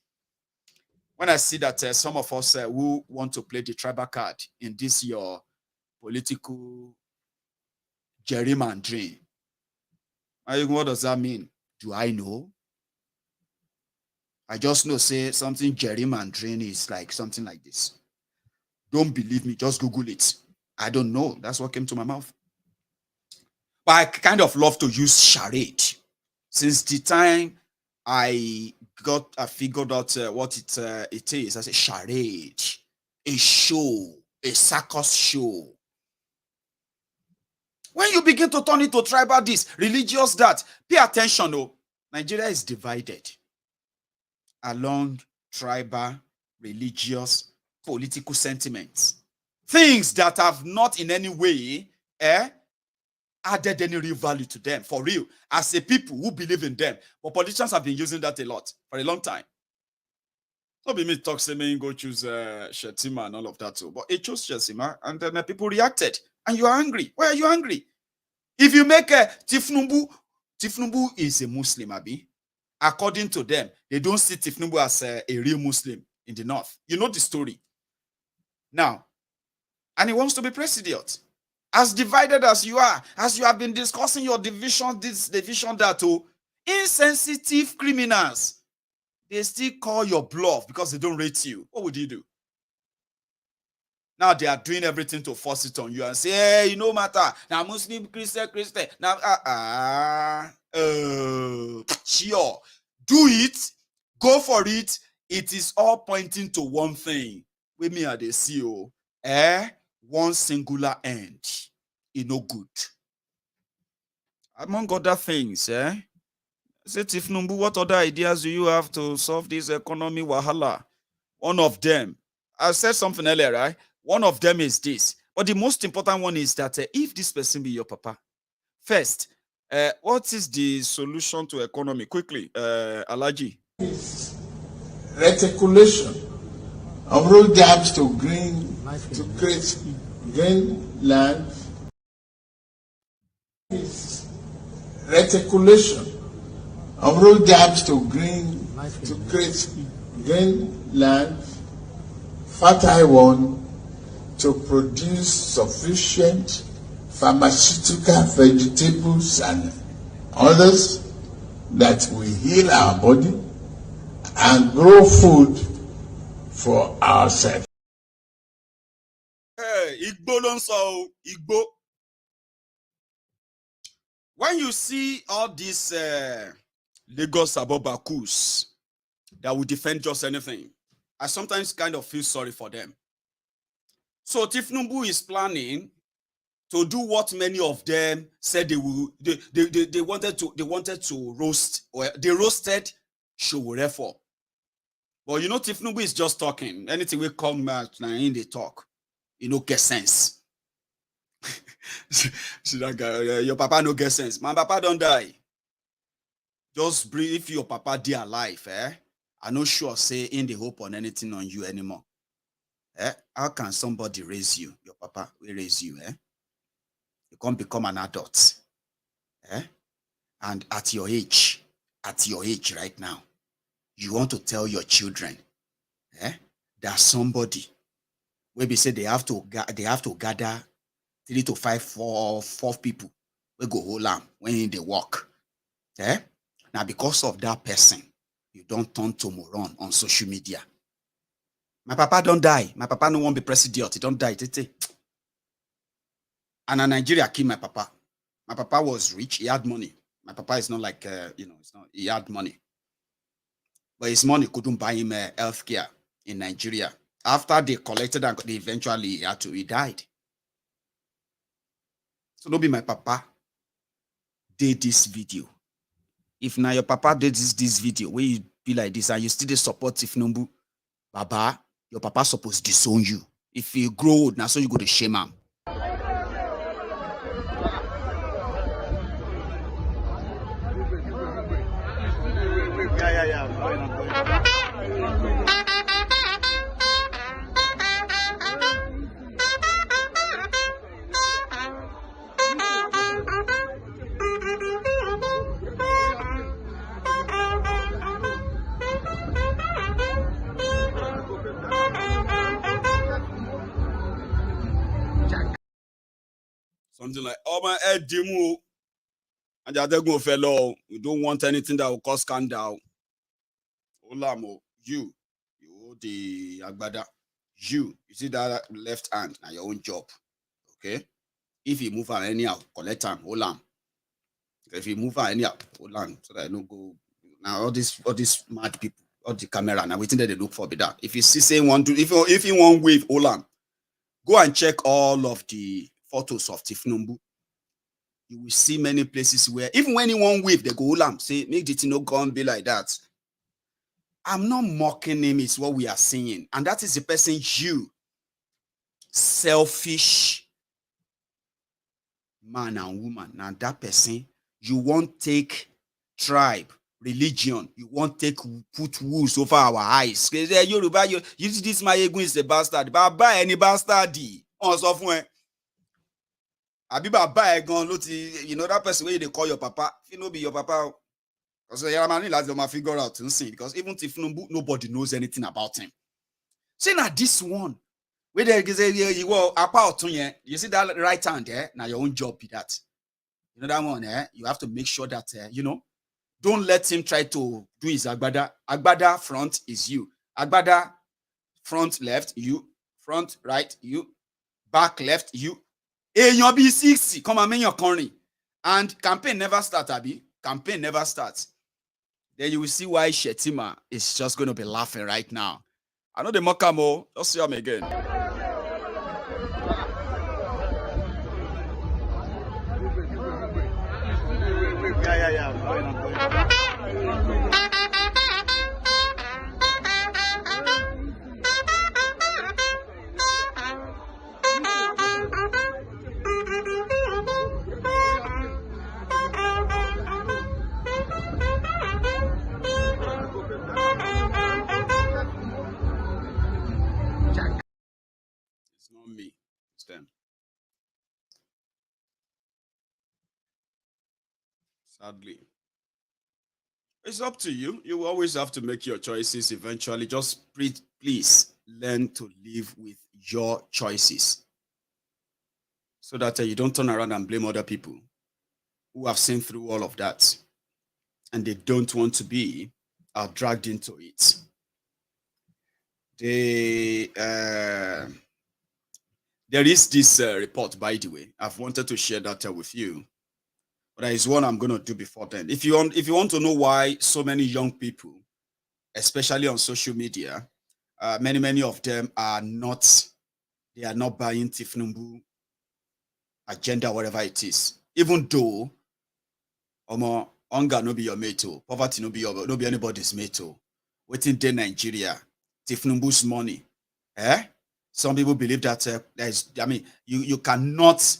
when I see that some of us who want to play the tribal card in this your political gerrymandering. What does that mean? Do I know? I just know, say something gerrymandering is like something like this. Don't believe me, just Google it. I don't know. That's what came to my mouth. But I kind of love to use charade. Since the time I figured out what it is, I said charade, a show, a circus show. When you begin to turn it to tribal this, religious that, pay attention. Oh, Nigeria is divided along tribal, religious, political sentiments. Things that have not in any way added any real value to them, for real, as a people who believe in them. But politicians have been using that a lot for a long time. Not be me talk, say me go choose Shetima and all of that too. But it chose Shetima, and then people reacted. And you are angry. Why are you angry? If you make a Tinubu is a Muslim, Abi. According to them, they don't see Tinubu as a real Muslim in the north. You know the story. Now, and he wants to be president. As divided as you are, as you have been discussing your division, this division, that, insensitive criminals, they still call your bluff because they don't rate you. What would you do? Now they are doing everything to force it on you and say, hey, you no matter. Now Muslim, Christian. Now, sure. Do it. Go for it. It is all pointing to one thing. With me at the CEO, one singular end. It no good. Among other things, Say, Tinubu, what other ideas do you have to solve this economy wahala? One of them, I said something earlier, right? One of them is this. But the most important one is that if this person be your papa, first, what is the solution to economy? Quickly, Alaji. Is reticulation of road gaps to create green land. Is reticulation of road gaps to create green land, fertile one, to produce sufficient pharmaceutical vegetables and others that will heal our body and grow food for ourselves. Hey, Igbo don't so Igbo. When you see all these Lagos Abobakus that will defend just anything, I sometimes kind of feel sorry for them. So Tinubu is planning to do what many of them said they will. They wanted to roast, or they roasted Showore for. But you know, Tinubu is just talking. Anything we come out now in the talk, you know, get sense. See that guy, your papa no get sense. My papa don't die. Just breathe. If your papa dear alive, I'm not sure say in the hope on anything on you anymore. How can somebody raise you? Your papa will raise you, You can't become an adult. And at your age right now, you want to tell your children that somebody maybe say they have to gather 3 to 5, 4 people we go hold on when they walk. Now because of that person, you don't turn to moron on social media. My papa don't die. My papa no want be president. He don't die. And in Nigeria killed my papa. My papa was rich. He had money. My papa is not like it's not. He had money, but his money couldn't buy him healthcare in Nigeria. After they collected and they eventually he died. So don't be my papa did this video. If now your papa did this video where you be like this and you still support Tinubu, Baba, your papa supposed to disown you. If you grow old, now so you go to shame him. Something like, oh my head, Dimu. And the other go fellow, we don't want anything that will cause scandal. Olamo, you the Agbada, you see that left hand, now your own job. Okay? If you move on anyhow, collect him, Olam. If you move on anyhow, Olam, so that I don't go. Now all these mad people, all the camera, now waiting that they look for be that. If you see say if you want wave Olam, go and check all of the photos of Tinubu. You will see many places where even when you want wave, they go Olam, say make the thing no go and be like that. I'm not mocking him, it's what we are seeing. And that is the person you, selfish man and woman. Now that person, you won't take tribe, religion, you won't take put woos over our eyes. Yoruba, you this Ijaiye Ogun is a bastard. But buy any bastard. Abiba buy gun, you know that person where they call your papa, if you know be your papa. Because Yaramani last them figure out and see. Because even if nobody knows anything about him. See now this one. Where there is you go you see that right hand there? Now your own job be that. You know that one you have to make sure that you know, don't let him try to do his agbada. Agbada front is you. Agbada front left, you. Front right, you. Back left, you. You'll be 60. Come and make your corny. And campaign never starts, Abi. Campaign never starts. Then you will see why Shetima is just going to be laughing right now. I know the Mokamo. Just see him again. Yeah. I'm going. It's not me. It's them. Sadly. It's up to you. You always have to make your choices eventually. Just please learn to live with your choices so that you don't turn around and blame other people who have seen through all of that and they don't want to be dragged into it. There is this report, by the way. I've wanted to share that with you. But there is one I'm going to do before then. If you want to know why so many young people, especially on social media, many of them are not buying Tinubu agenda, whatever it is. Even though hunger no be your mate, poverty no be anybody's mate. Waiting in Nigeria, Tinubu's money. Some people believe that you cannot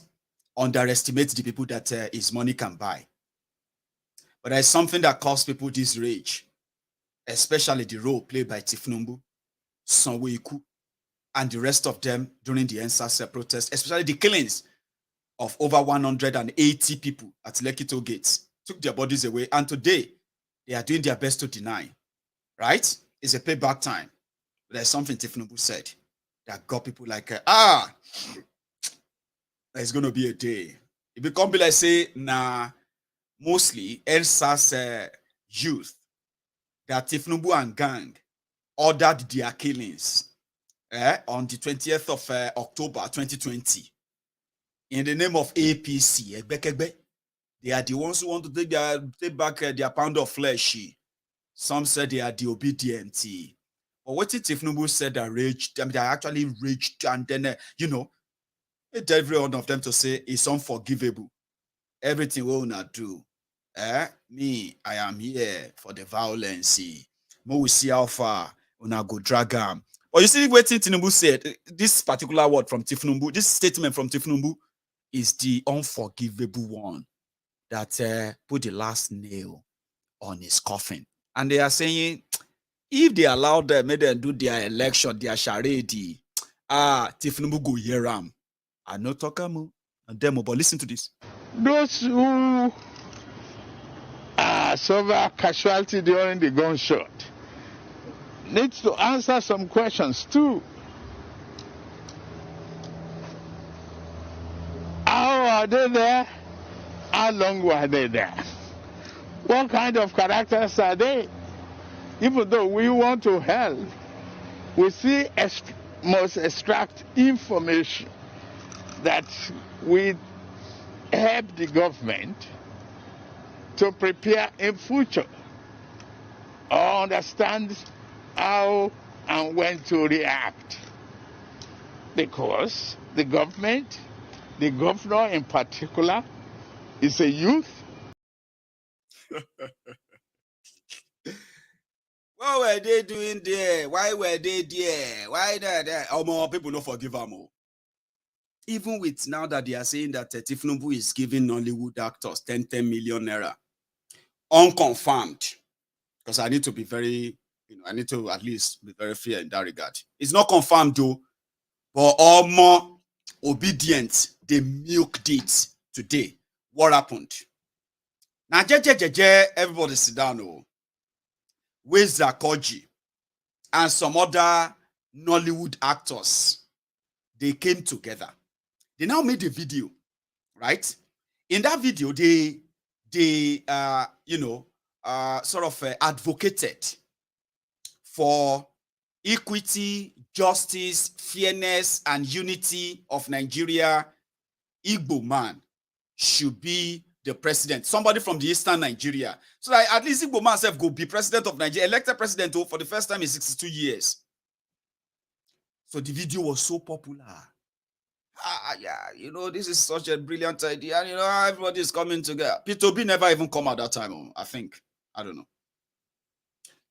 underestimate the people that his money can buy. But there's something that caused people this rage, especially the role played by Tinubu, Sanwo-Iku, and the rest of them during the NSAS protest, especially the killings of over 180 people at Lekki tollgate, took their bodies away, and today they are doing their best to deny. Right? It's a payback time. But there's something Tinubu said that got people like, there's going to be a day. It become be like say, mostly NSAS youth that Tinubu and gang ordered their killings on the 20th of October 2020 in the name of APC. They are the ones who want to take back their pound of flesh. Some said they are the Obidients. But what Tinubu said that raged, they actually raged, and then every one of them to say it's unforgivable. Everything we wanna do. Me, I am here for the violence. We see how far una go drag them. But you see what Tinubu said, this particular word from Tinubu, this statement from Tinubu is the unforgivable one that put the last nail on his coffin. And they are saying, if they allow them, make them do their election, their charade, Tinubu go hear them. I know Tokamu and demo, but listen to this. Those who suffer casualty during the gunshot need to answer some questions too. How are they there? How long were they there? What kind of characters are they? Even though we want to help, we still must extract information that will help the government to prepare in future or understand how and when to react. Because the government, the governor in particular, is a youth. What were they doing there? Why were they there? Why that? More people don't forgive them. Even with now that they are saying that Tinubu is giving Nollywood actors 10 million naira, unconfirmed, because I need to be very, I need to at least be very fair in that regard. It's not confirmed though, but Obidients, they milked it today. What happened? Now, everybody sit down. Oh, with Zack Orji and some other Nollywood actors, they came together. They now made a video, right? In that video, they advocated for equity, justice, fairness, and unity of Nigeria. Igbo man should be the president. Somebody from the Eastern Nigeria. So that at least Igbo man self go be president of Nigeria, elected president for the first time in 62 years. So the video was so popular. Yeah, this is such a brilliant idea. And, everybody is coming together. Peter Obi never even come at that time, I think. I don't know.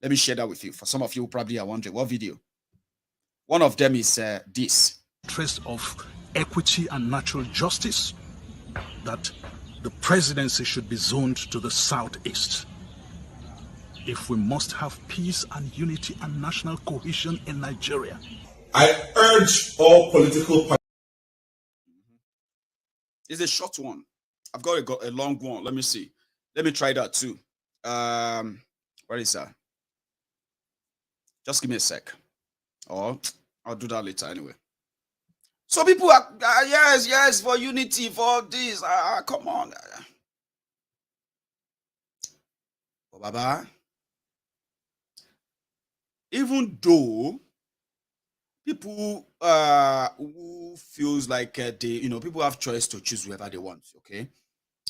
Let me share that with you. For some of you who probably are wondering, what video? One of them is this. Interest of equity and natural justice, that the presidency should be zoned to the southeast. If we must have peace and unity and national cohesion in Nigeria, I urge all political parties. It's a short one. I've got a long one. Let me see. Let me try that too. Where is that? Just give me a sec. Or I'll do that later anyway. So people are, yes, for unity, for this. Come on. But Baba, even though people who feels like people have choice to choose whoever they want, okay?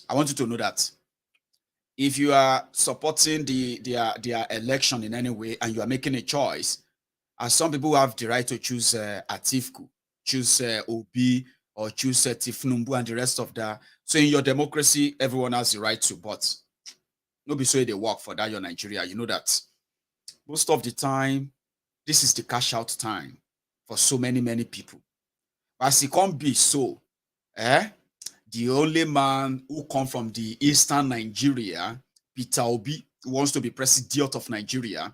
I want you to know that if you are supporting their election in any way and you are making a choice, as some people have the right to choose Atiku, choose Obi, or choose Tinubu and the rest of that. So in your democracy, everyone has the right to, but nobody say they work for that, your Nigeria. You know that. Most of the time, this is the cash out time for so many people. But as it can't be so, the only man who come from the Eastern Nigeria, Peter Obi, who wants to be president of Nigeria,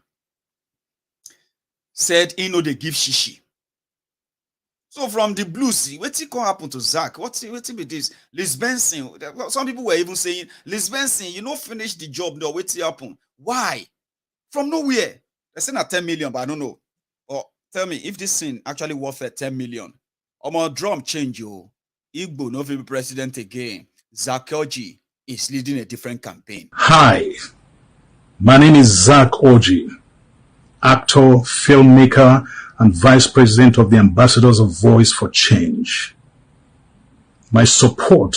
said he know they give shishi. So from the blue sea, what can happen to Zack? What be this? Liz Benson. Some people were even saying, Liz Benson, finish the job. No, what happen? Why? From nowhere. They say not 10 million, but I don't know. Or tell me if this thing actually worth 10 million. My drum change yo. Igbo no be president again. Zack Orji is leading a different campaign. Hi, my name is Zack Orji, actor, filmmaker, and Vice President of the Ambassadors of Voice for Change. My support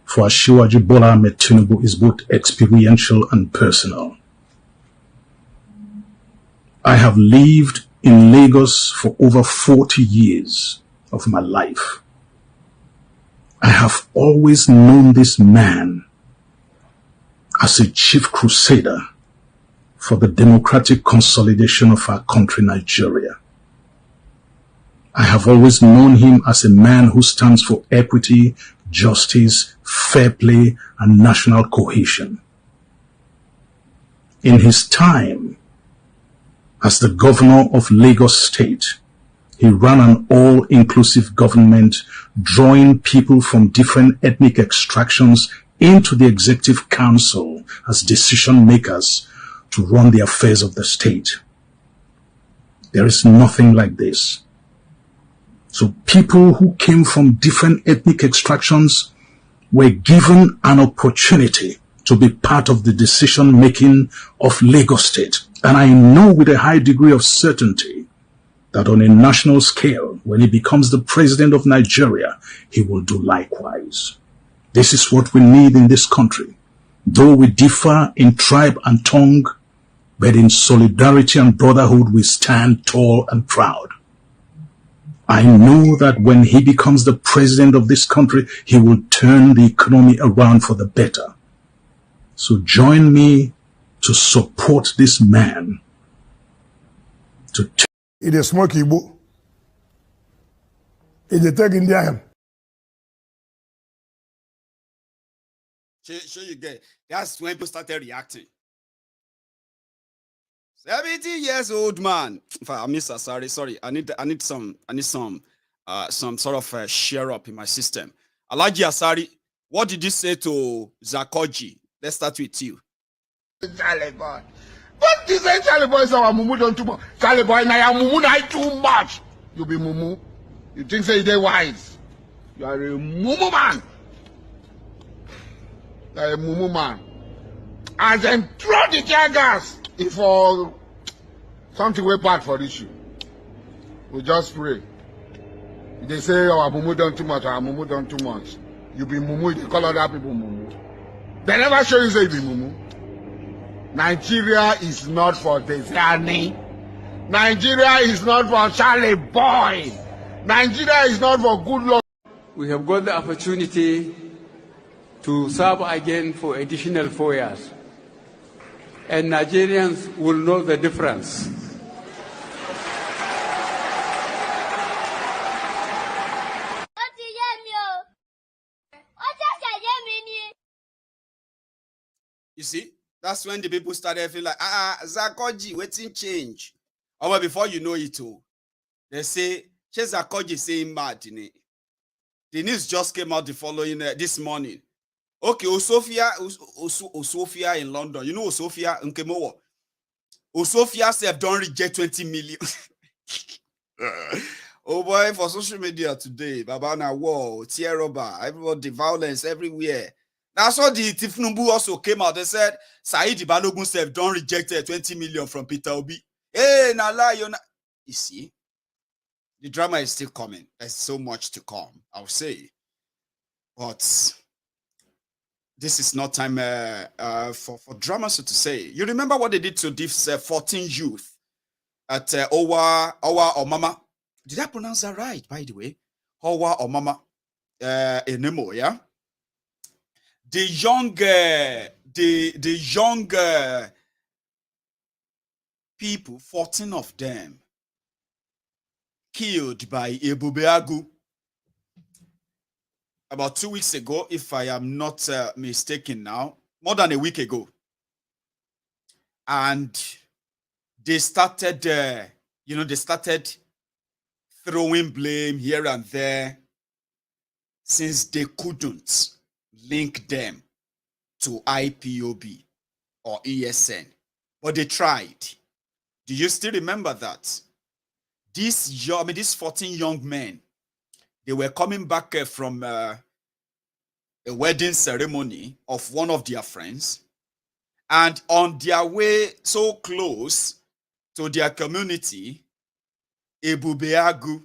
for Asiwaju Bola Ahmed Tinubu is both experiential and personal. I have lived in Lagos for over 40 years of my life. I have always known this man as a chief crusader for the democratic consolidation of our country, Nigeria. I have always known him as a man who stands for equity, justice, fair play, and national cohesion. In his time as the governor of Lagos State, he ran an all-inclusive government, drawing people from different ethnic extractions into the executive council as decision makers to run the affairs of the state. There is nothing like this. So people who came from different ethnic extractions were given an opportunity to be part of the decision making of Lagos State. And I know with a high degree of certainty that on a national scale, when he becomes the president of Nigeria, he will do likewise. This is what we need in this country. Though we differ in tribe and tongue, but in solidarity and brotherhood we stand tall and proud. I know that when he becomes the president of this country, he will turn the economy around for the better. So join me to support this man. It is smoke Igbo. It is take India. Sure you get. That's when people started reacting. 70 years old man. I miss sorry. I need some some sort of share up in my system. Alhaji Asari, what did you say to Zack Orji? Let's start with you. Charlie boy. What is say Charlie boy is our mumu don't too much? Charlie boy, now your mumu not too much. You be mumu. You think say they wise. You are a mumu man. You are a mumu man. And then throw the tear gas if for something way bad for issue. We just pray. They say our mumu done too much, our mumu done too much. You be mumu, they call other people mumu. They never show you say you be mumu. Nigeria is not for Desani. Nigeria is not for Charlie boy. Nigeria is not for good luck. We have got the opportunity to serve again for additional 4 years. And Nigerians will know the difference. You see, that's when the people started feeling like, Zack Orji, waiting change. Or before you know it all, they say, Zack Orji saying mad. The news just came out the following, this morning. Okay, Osuofia in London. You know Osuofia, Nkem. Osuofia said don't reject 20 million. Oh boy, for social media today, Babana war, Yoruba, everybody, violence everywhere. That's what the Tinubu also came out. They said Saheed Balogun said don't reject 20 million from Peter Obi. Hey, you see, the drama is still coming. There's so much to come, I'll say. But this is not time for drama, so to say. You remember what they did to these 14 youth at owho or mama? Did I pronounce that right, by the way? Owho or mama? Enemo, yeah? The young people, 14 of them, killed by Ebubeagu about 2 weeks ago, if I am not mistaken now, more than a week ago. And they started, they started throwing blame here and there since they couldn't link them to IPOB or ESN. But they tried. Do you still remember that? These 14 young men, they were coming back from a wedding ceremony of one of their friends. And on their way so close to their community, Ebubeagu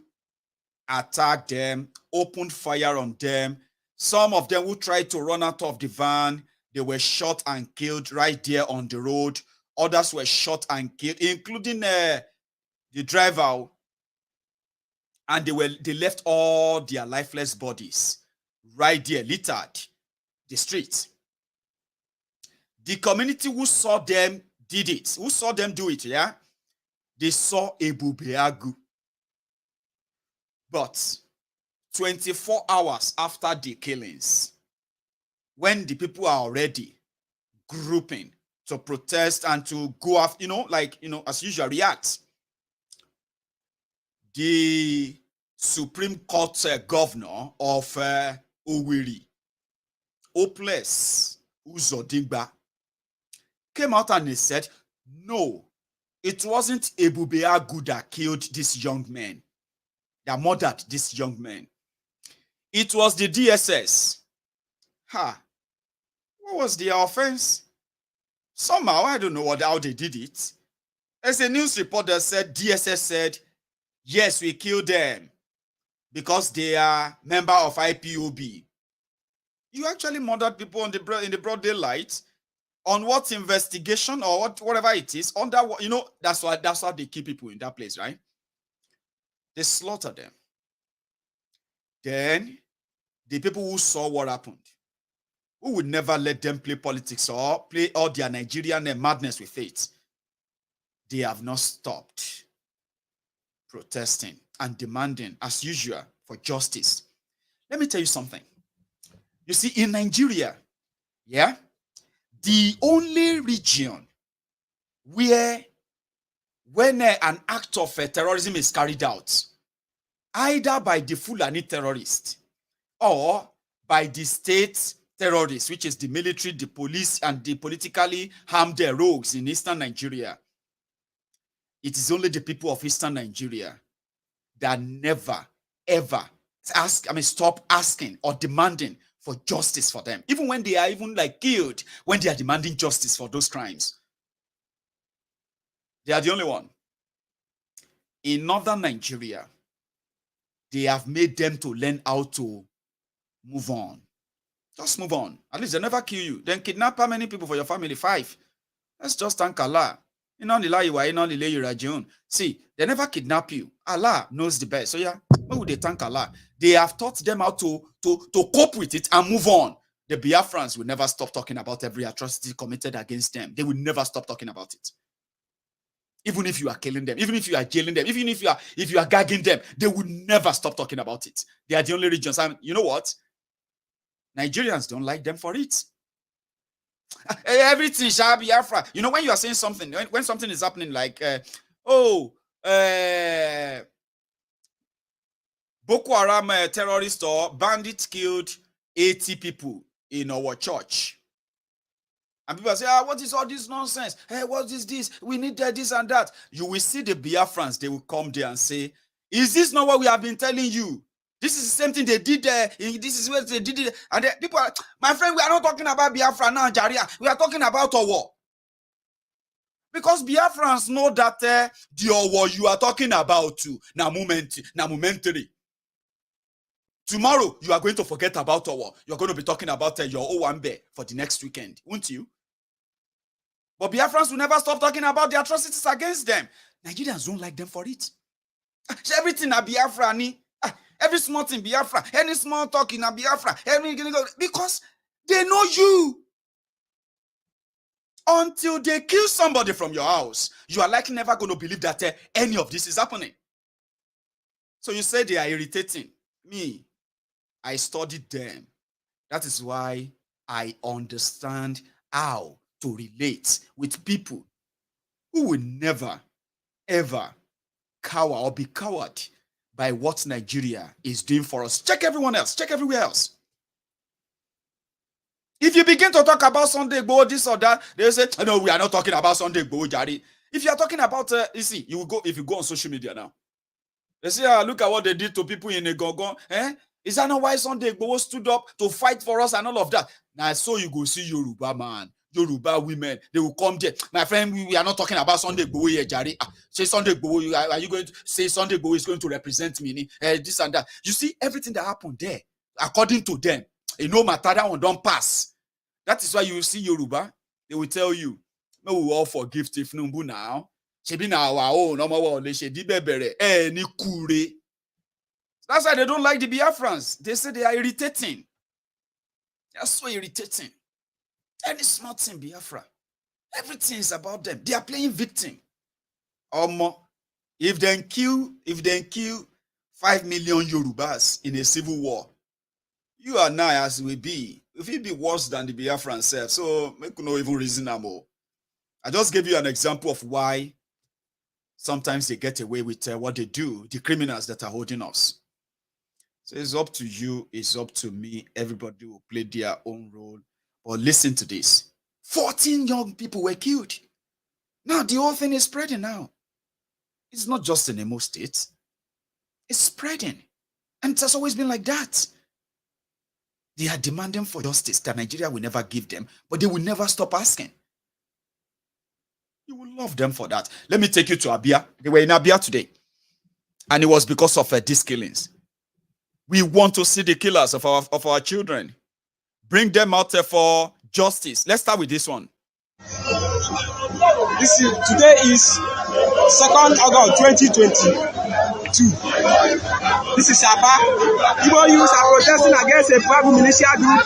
attacked them, opened fire on them. Some of them who tried to run out of the van, they were shot and killed right there on the road. Others were shot and killed, including the driver. And they left all their lifeless bodies right there, littered the street. The community who saw them did it. Who saw them do it, yeah? They saw Ebubeagu. But 24 hours after the killings, when the people are already grouping to protest and to go after, as usual, react, the Supreme Court governor of Owerri, Hopeless Uzodimba, came out and he said, no, it wasn't Ebubeagu that killed these young men, that murdered these young men. It was the DSS. What was the offense? Somehow, I don't know how they did it. There's a news report that said, DSS said, yes, we killed them because they are member of IPOB. You actually murdered people in the broad daylight. On what investigation or whatever it is, under what, that's how they keep people in that place, right? They slaughter them. Then the people who saw what happened, who would never let them play politics or play all their Nigerian madness with it, they have not stopped protesting and demanding, as usual, for justice. Let me tell you something. You see, in Nigeria, yeah, the only region where when an act of terrorism is carried out, either by the Fulani terrorists or by the state terrorists, which is the military, the police, and the politically harmed rogues in eastern Nigeria. It is only the people of eastern Nigeria that never, ever stop asking or demanding for justice for them. Even when they are even like killed, when they are demanding justice for those crimes. They are the only one. In northern Nigeria, they have made them to learn how to move on. Just move on. At least they never kill you. Then kidnap how many people for your family? 5. Let's just thank Allah. See, they never kidnap you. Allah knows the best. So yeah, why would they thank Allah? They have taught them how to cope with it and move on. The Biafrans will never stop talking about every atrocity committed against them. They will never stop talking about it. Even if you are killing them, even if you are jailing them, even if you are gagging them, they will never stop talking about it. They are the only regions. You know what? Nigerians don't like them for it. Everything shall be Biafra. You know, when you are saying something, when something is happening like, Boko Haram terrorist or bandits killed 80 people in our church. And people say, what is all this nonsense? Hey, what is this? We need this and that. You will see the Biafrans, they will come there and say, is this not what we have been telling you? This is the same thing they did there. This is what they did. And people are, my friend, we are not talking about Biafra now, Jaria. We are talking about Owo. Because Biafrans know that the Owo you are talking about too. Na momentary. Tomorrow, you are going to forget about Owo. You're going to be talking about your Owambe for the next weekend, won't you? But Biafrans will never stop talking about the atrocities against them. Nigerians don't like them for it. Everything na Biafra ni. Every small thing Biafra. Any small talk in Biafra. Because they know you. Until they kill somebody from your house, you are likely never going to believe that any of this is happening. So you say they are irritating. Me, I studied them. That is why I understand how to relate with people who will never, ever cower or be cowered by what Nigeria is doing for us. Check everyone else. Check everywhere else. If you begin to talk about Sunday Igboho, this or that, they say, no, we are not talking about Sunday Igboho, Jari. If you are talking about, you see, if you go on social media now, they say, look at what they did to people in Egongon. Is that not why Sunday Igboho stood up to fight for us and all of that? Now, so you go see Yoruba man, Yoruba women, they will come there. My friend, we are not talking about Sunday Igboho here, Jari. Say Sunday Igboho, are you going to say Sunday Igboho is going to represent me? This and that. You see, everything that happened there, according to them, no matter that one don't pass. That is why you see Yoruba, they will tell you, no, we all forgive Tinubu now. Shebi na our own, no more ni kure. That's why they don't like the Biafrans. They say they are irritating. They are so irritating. Any small thing, Biafra. Everything is about them. They are playing victim. If they kill 5 million Yorubas in a civil war, you and I, as we be, if it be worse than the Biafran self, so make no even reasonable. I just gave you an example of why sometimes they get away with what they do, the criminals that are holding us. So it's up to you, it's up to me. Everybody will play their own role. But listen to this. 14 young people were killed. Now the whole thing is spreading now. It's not just in Imo State. It's spreading. And it has always been like that. They are demanding for justice that Nigeria will never give them, but they will never stop asking. You will love them for that. Let me take you to Abia. They were in Abia today. And it was because of these killings. We want to see the killers of our children. Bring them out there for justice. Let's start with this one. Today is 2nd August 2022. This is Shaba. Igbo youths are protesting against a powerful militia group.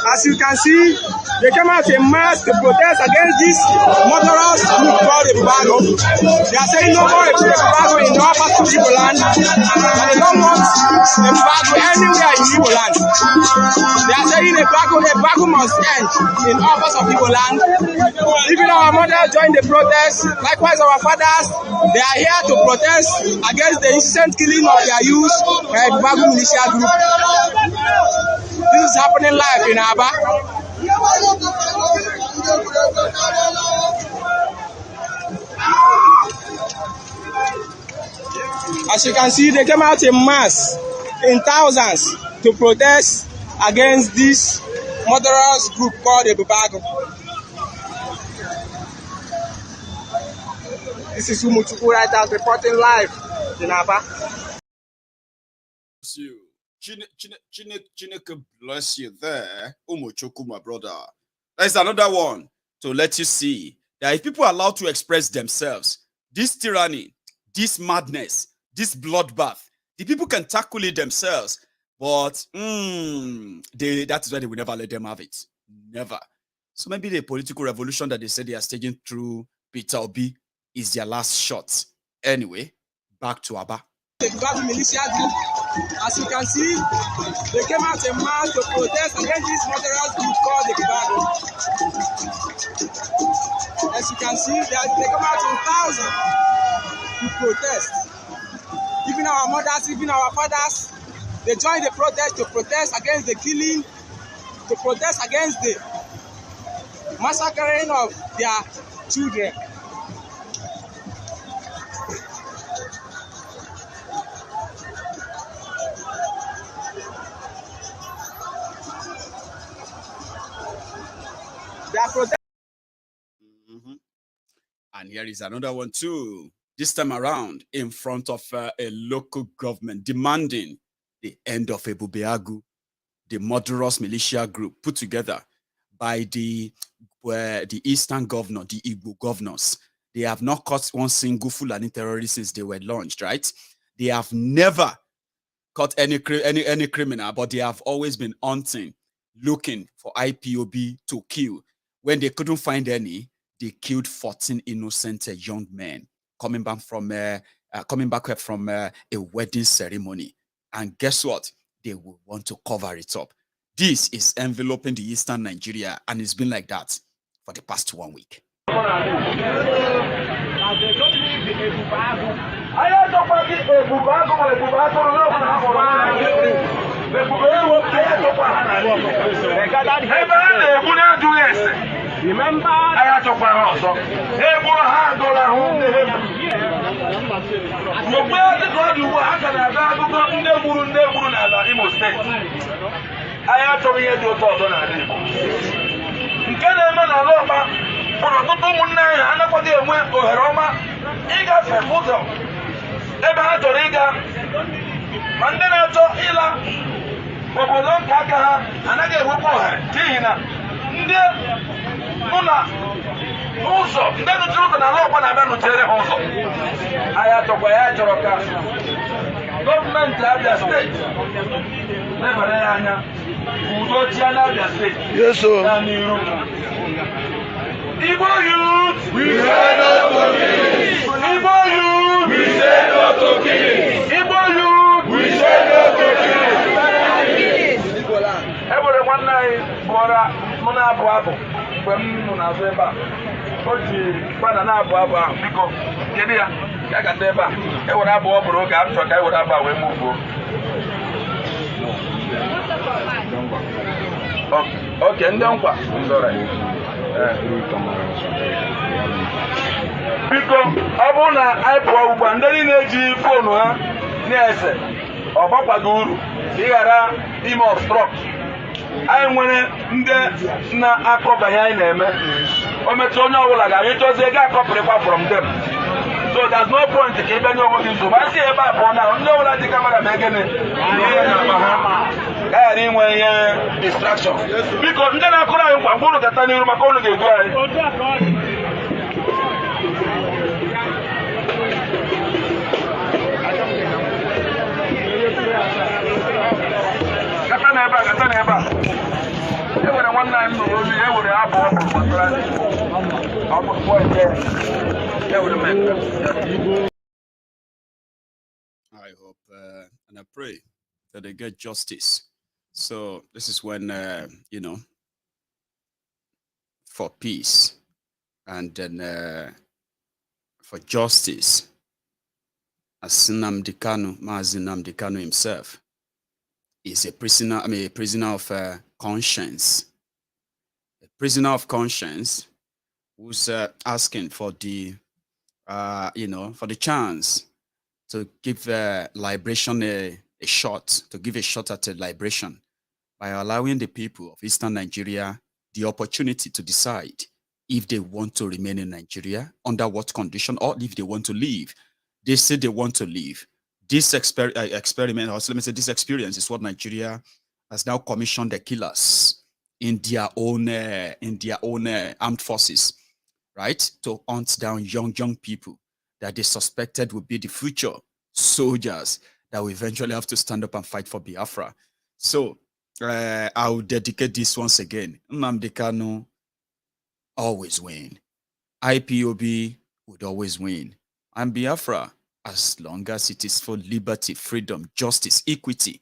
As you can see, they came out in mass to protest against this murderous group called Ebubago. They are saying no more Ebubago in all parts of Igbo land. And they don't want Ebubago anywhere in Igbo land. They are saying Ebubago must end in all parts of Igbo land. Even our mothers joined the protest. Likewise, our fathers, they are here to protest against the incessant killing of their youth by the Bagu militia group. This is happening live in Aba. As you can see, they came out in mass, in thousands, to protest against this murderous group called the Bagu. This is Umuchukwu Writers reporting live in Aba. Chineke bless you there, Umuchukwu, my brother. There's another one to let you see that if people are allowed to express themselves, this tyranny, this madness, this bloodbath, the people can tackle it themselves, but that is why they will never let them have it. Never. So maybe the political revolution that they said they are staging through Peter Obi is their last shot. Anyway, back to Aba. The Bagu militia group, as you can see, they came out in mass to protest against this murderous group called the Bagu. As you can see, they come out in thousands to protest. Even our mothers, even our fathers, they joined the protest to protest against the killing, to protest against the massacring of their children. And here is another one too. This time around, in front of a local government, demanding the end of Ebubeagu, the murderous militia group put together by the Eastern governor, the Igbo governors. They have not caught one single Fulani terrorist since they were launched, right? They have never caught any criminal, but they have always been hunting, looking for IPOB to kill. When they couldn't find any, they killed 14 innocent young men coming back from a wedding ceremony. And guess what? They will want to cover it up. This is enveloping the Eastern Nigeria, and it's been like that for the past 1 week. Remember, I to also. Imo State. I to be able to also, then the truth and a lot when I ran to also. I had to wear government of the state. Never Anya. Who don't the state? Yes, sir. Igbo youth, we say no to killing. Igbo youth, we say no to killing. Igbo youth, we say no to killing. Everyone night, Bora, Mona Bravo. Munazeba, Oji, Banana Baba, Pico, Kedia, Yakateba, Ewarabo, Broga, Toka, whatever we move. Okay, don't qua. Sorry. Pico, Abona, I brought one day in a phone, yes, or Papa Guru, Yara, Imo of Struck. I went na akọba ya na-eme o metu onye ọbụla ga ịchọzi ego akọpụrịkwa from them. So there's no point ka ebe nye onwe gị nso ma si ebe a pụọ na ndị ọbụla dị kamera ma egene ihe na-akpa ha ka ghara inwe ihe distraction. Biko ndị na-akụrụ anyị nkwa mgbe ụnụ gata n'iru maka ụnụ ga-edu anyị. I hope and I pray that they get justice. So this is when, for peace and then for justice as Nnamdi Kanu, Mazi Nnamdi Kanu himself, is a prisoner, a prisoner of conscience. A prisoner of conscience who's asking for the, for the chance to give liberation a shot, to give a shot at a liberation by allowing the people of Eastern Nigeria the opportunity to decide if they want to remain in Nigeria, under what condition, or if they want to leave. They say they want to leave. This experiment, or let me say this experience, is what Nigeria has now commissioned the killers in their own armed forces, right? To hunt down young people that they suspected would be the future soldiers that will eventually have to stand up and fight for Biafra. So I will dedicate this once again. Nnamdi Kanu always win. IPOB would always win. And Biafra, as long as it is for liberty, freedom, justice, equity,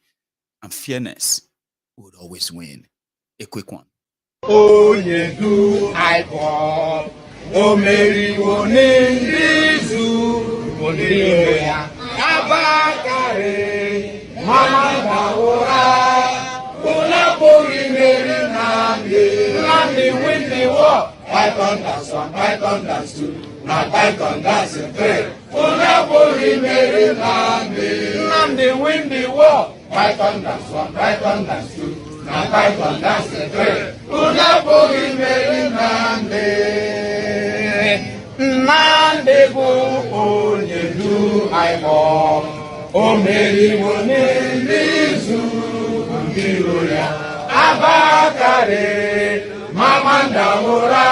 and fairness, would always win. A quick one. Oh, ye do I fall. Oh, Mary, Abakare, Mama Daora, Unapuri Mary Nandi win the war. Python that's one, Python that's two, not Python that's a three. Unapuri Mary Nandi win the war. Python that's one, Python that's two, not Python that's a three. Unapuri Mary Nandi go only do I more. O Mary Nizu Biruya Abakare Mamanda Ora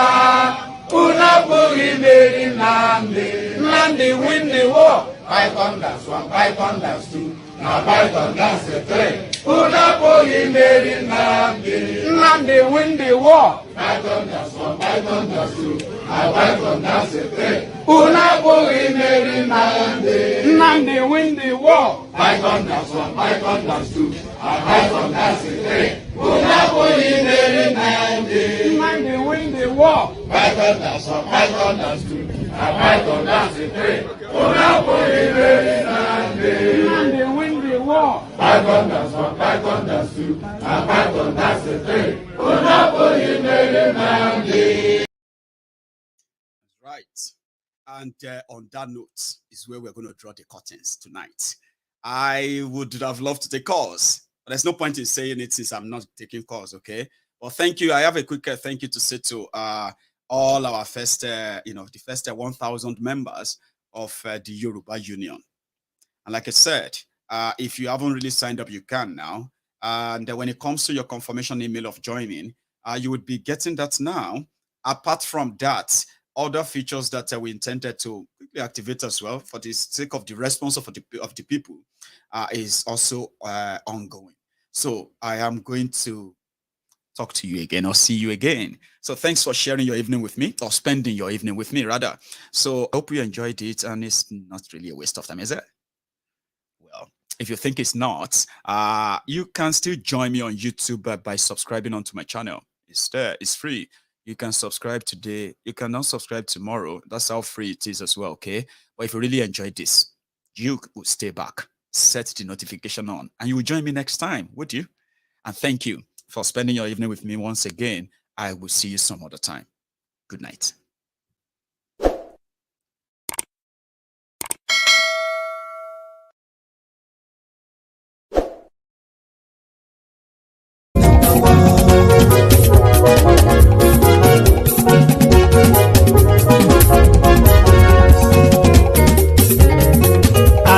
Unaburi Mary Nandi win the war. Python that's one, Python that's two, now Python that's a three. Unaburi Mary Nandi win the war. Python that's one, Python that's two, now Python that's a three. Unaburi Mary Nandi win the war. Python that's one, Python that's two, now Python that's a three. Unaburi Mary Nandi win the war. Python that's one, Python that's two, now Python that's a three. Unaburi Mary Nandi win the war. Python that's one, Python that's two, now Python that's a three. Unaburi Mary Nandi. Right. And on that note is where we're going to draw the curtains tonight. I would have loved to take calls, but there's no point in saying it since I'm not taking calls, okay? Well, thank you. I have a quick thank you to say to all our first, the first 1,000 members of the Yoruba Union. And like I said, if you haven't really signed up, you can now. And when it comes to your confirmation email of joining, you would be getting that now. Apart from that, other features that we intended to quickly activate as well for the sake of the response of the people is also ongoing. So I am going to talk to you again or see you again. So thanks for sharing your evening with me, or spending your evening with me rather. So I hope you enjoyed it, and it's not really a waste of time, is it? Well, if you think it's not, you can still join me on YouTube by subscribing onto my channel. It's there, it's free. You can subscribe today. You can not subscribe tomorrow. That's how free it is as well, okay? But if you really enjoyed this, you will stay back, set the notification on, and you will join me next time, would you? And thank you for spending your evening with me once again. I will see you some other time. Good night.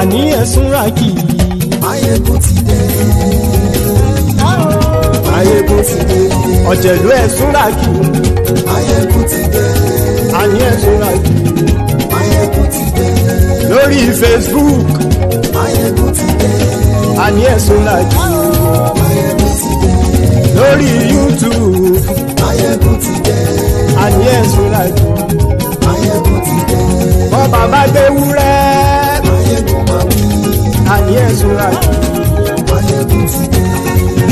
Àní ẹ̀sùn rákì. Máyégún ti dé. Máyégún ti dé. Ọ̀jẹ̀lú ẹ̀sùn rákì. Máyégún ti dé. Àní ẹ̀sùn rákì. Máyégún ti dé. Lórí Facebook. Máyégún ti dé. Àní ẹ̀sùn rákì. Máyégún ti dé. Lórí YouTube. Máyégún ti dé. Àní ẹ̀sùn rákì. Máyégún ti dé. Bọ́ bàbá gbé wúrẹ́. Àní ẹ̀sùn rákì.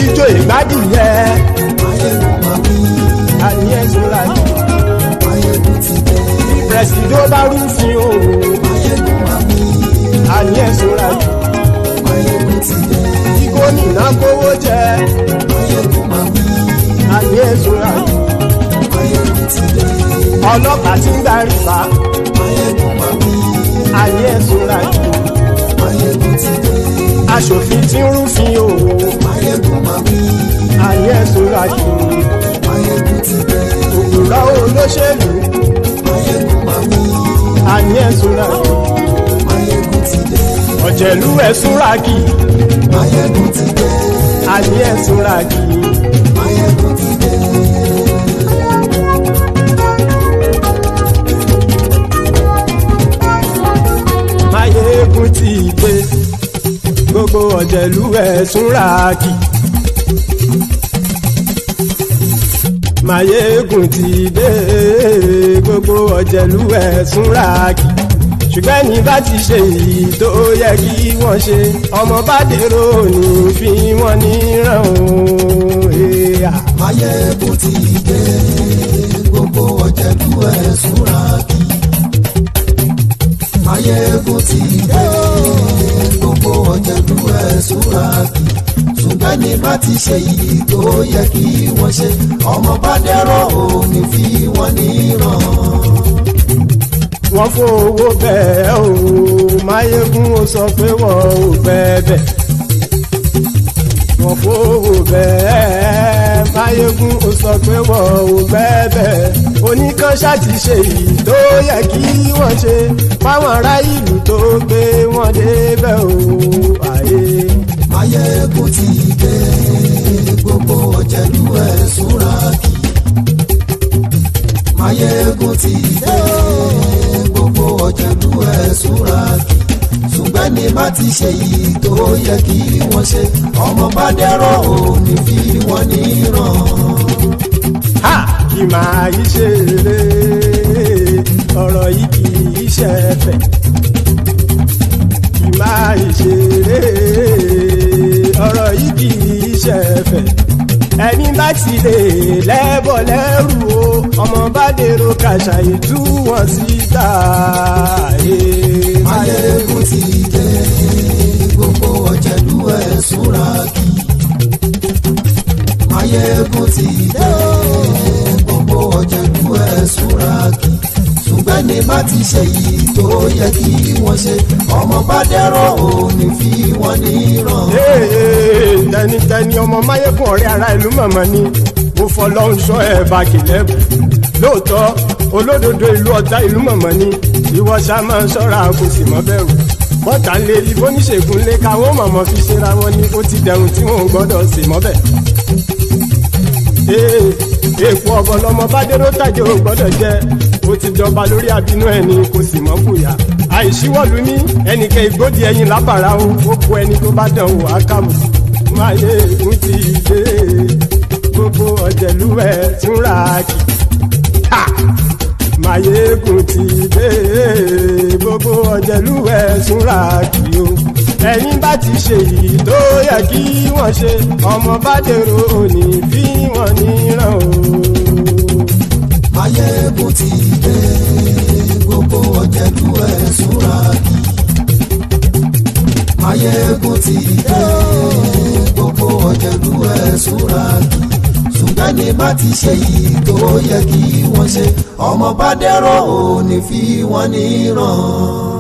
Ijó ìgbádìyẹ. Àní ẹ̀sùn rákì. Pẹ̀sìdó bá rúfin òwò. Àní ẹ̀sùn rákì. súnra jù. Máyégún ti dé. Kí gómìnà kówó jẹ. Máyégún máa wí. Ayé súnra jù. Máyégún ti dé. Ọlọ́pàá tí ń gba rìbá. Máyégún máa wí. Ayé súnra jù. Máyégún ti dé. Aṣòfin tí ń rúfin òwò. Máyégún máa wí. Ayé súnra jù. Máyégún ti dé. Òkúrọ̀ olóṣèlú. Máyégún máa wí. Ayé súnra jù. Máyégún ti dé. Ọ̀jẹ̀lú ẹ̀ súnra kì. Máyégún ti dé. Ayé súnra kì. Máyégún ti dé. Máyégún ti dé. Gbogbo ọ̀jẹ̀lú ẹ̀ súnra kì. Máyégún ti dé. Gbogbo ọ̀jẹ̀lú ẹ̀ súnra kì. Ṣùgbọ́n ní bá ti ṣe èyí tó yẹ kí wọ́n ṣe, ọmọ bá dèrò ní fi wọ́n níran òun. Máyégún ti dé. Gbogbo ọ̀jẹ̀lú ẹ̀ súnra kì. Máyégún ti dé. Gbogbo ọ̀jẹ̀lú ẹ̀ súnra kì. Ṣùgbọ́n ní bá ti ṣe èyí tó yẹ kí wọ́n ṣe, ọmọ bá dèrò ní fi wọ́n níran. Wọ́n fowó bẹ́ẹ̀ o, Máyégún ó sọ pé wọ́n ò bẹ́ẹ̀. Wọ́n fowó bẹ́ẹ̀, Máyégún ó sọ pé wọ́n ò bẹ́ẹ̀. Oníkan ṣáàtì ṣe èyí tó yẹ kí wọ́n ṣe, fáwọn ará ìlú tó gbé wọn débẹ̀ o. Máyégún ti dé. Gbogbo ọ̀jẹ̀lú ẹ̀ súnra kì. Máyégún ti dé. Gbogbo ọ̀jẹ̀lú ẹ̀ súnra kì. Ṣùgbọ́n ní bá ti ṣe yìí tó yẹ kí wọ́n ṣe, ọmọ bá dẹ́rọ̀ ò ní fi wọ́n níran. Kì máa yí ṣe eré, ọ̀rọ̀ yìí kì í ṣe ẹ̀fẹ̀. Kì máa yí ṣe eré, ọ̀rọ̀ yìí kì í ṣe ẹ̀fẹ̀. Ẹni bá ti lè lẹ́bọ̀ lẹ́rù o, ọmọ bá dèrò kàṣàyè tú wọn síta. Máyégún ti dé. Gbogbo ọ̀jẹ̀lú ẹ̀ súnra kì. Máyégún ti dé. Gbogbo ọ̀jẹ̀lú ẹ̀ súnra kì. Ṣùgbọ́n ní bá ti ṣe yìí tó yẹ kí wọ́n ṣe, ọmọ bá dẹ́rọ̀ ò ní fi wọ́n níran. Tẹnitẹni ọmọ Máyégún ọ̀rẹ́ ara ìlú mọ̀mọ́ ni mo fọlọ́run sọ ẹ̀ bá kìlẹ́bù. Lóòótọ́ olódodo ìlú ọ̀tá ìlú mọ̀mọ́ ni ìwọ ṣá máa ń ṣọ́ra kò sì mọ́ bẹ̀rù. Bọ́tà ń lé ibo níṣègùn lé káwọn mọ̀mọ́ fi ṣera wọn ni ó ti dẹrùn tí wọn ò gbọ́dọ̀ sì mọ́ bẹ̀. Èèpo ọ̀bọ lọmọ bá dérò tàjẹ́ ò gbọ́dọ̀ jẹ́, ó ti jọba lórí abínú ẹni kò sì mọ́ fòyà. Àìsíwọ́lu ní ẹnìkẹ́ ìgbódì ẹyin lábàrá o, ó kó ẹni tó bá dán wò á kàmù. Máyégún ti dé. Gbogbo ọ̀jẹ̀lú ẹ̀ súnra kì. Máyégún ti dé. Gbogbo ọ̀jẹ̀lú ẹ̀ súnra kì o. Ẹ̀yin bá ti ṣe èyí tó yẹ kí wọ́n ṣe, ọmọ bá dèrò òní fi wọ́n níran o. Máyégún ti dé. Gbogbo ọ̀jẹ̀lú ẹ̀ súnra kì. Máyégún ti dé. Gbogbo ọ̀jẹ̀lú ẹ̀ súnra kì. Ṣùgbọ́n ní bá ti ṣe yìí tó yẹ kí wọ́n ṣe, ọmọ bá dẹ́rọ̀ ò ní fi wọ́n níran.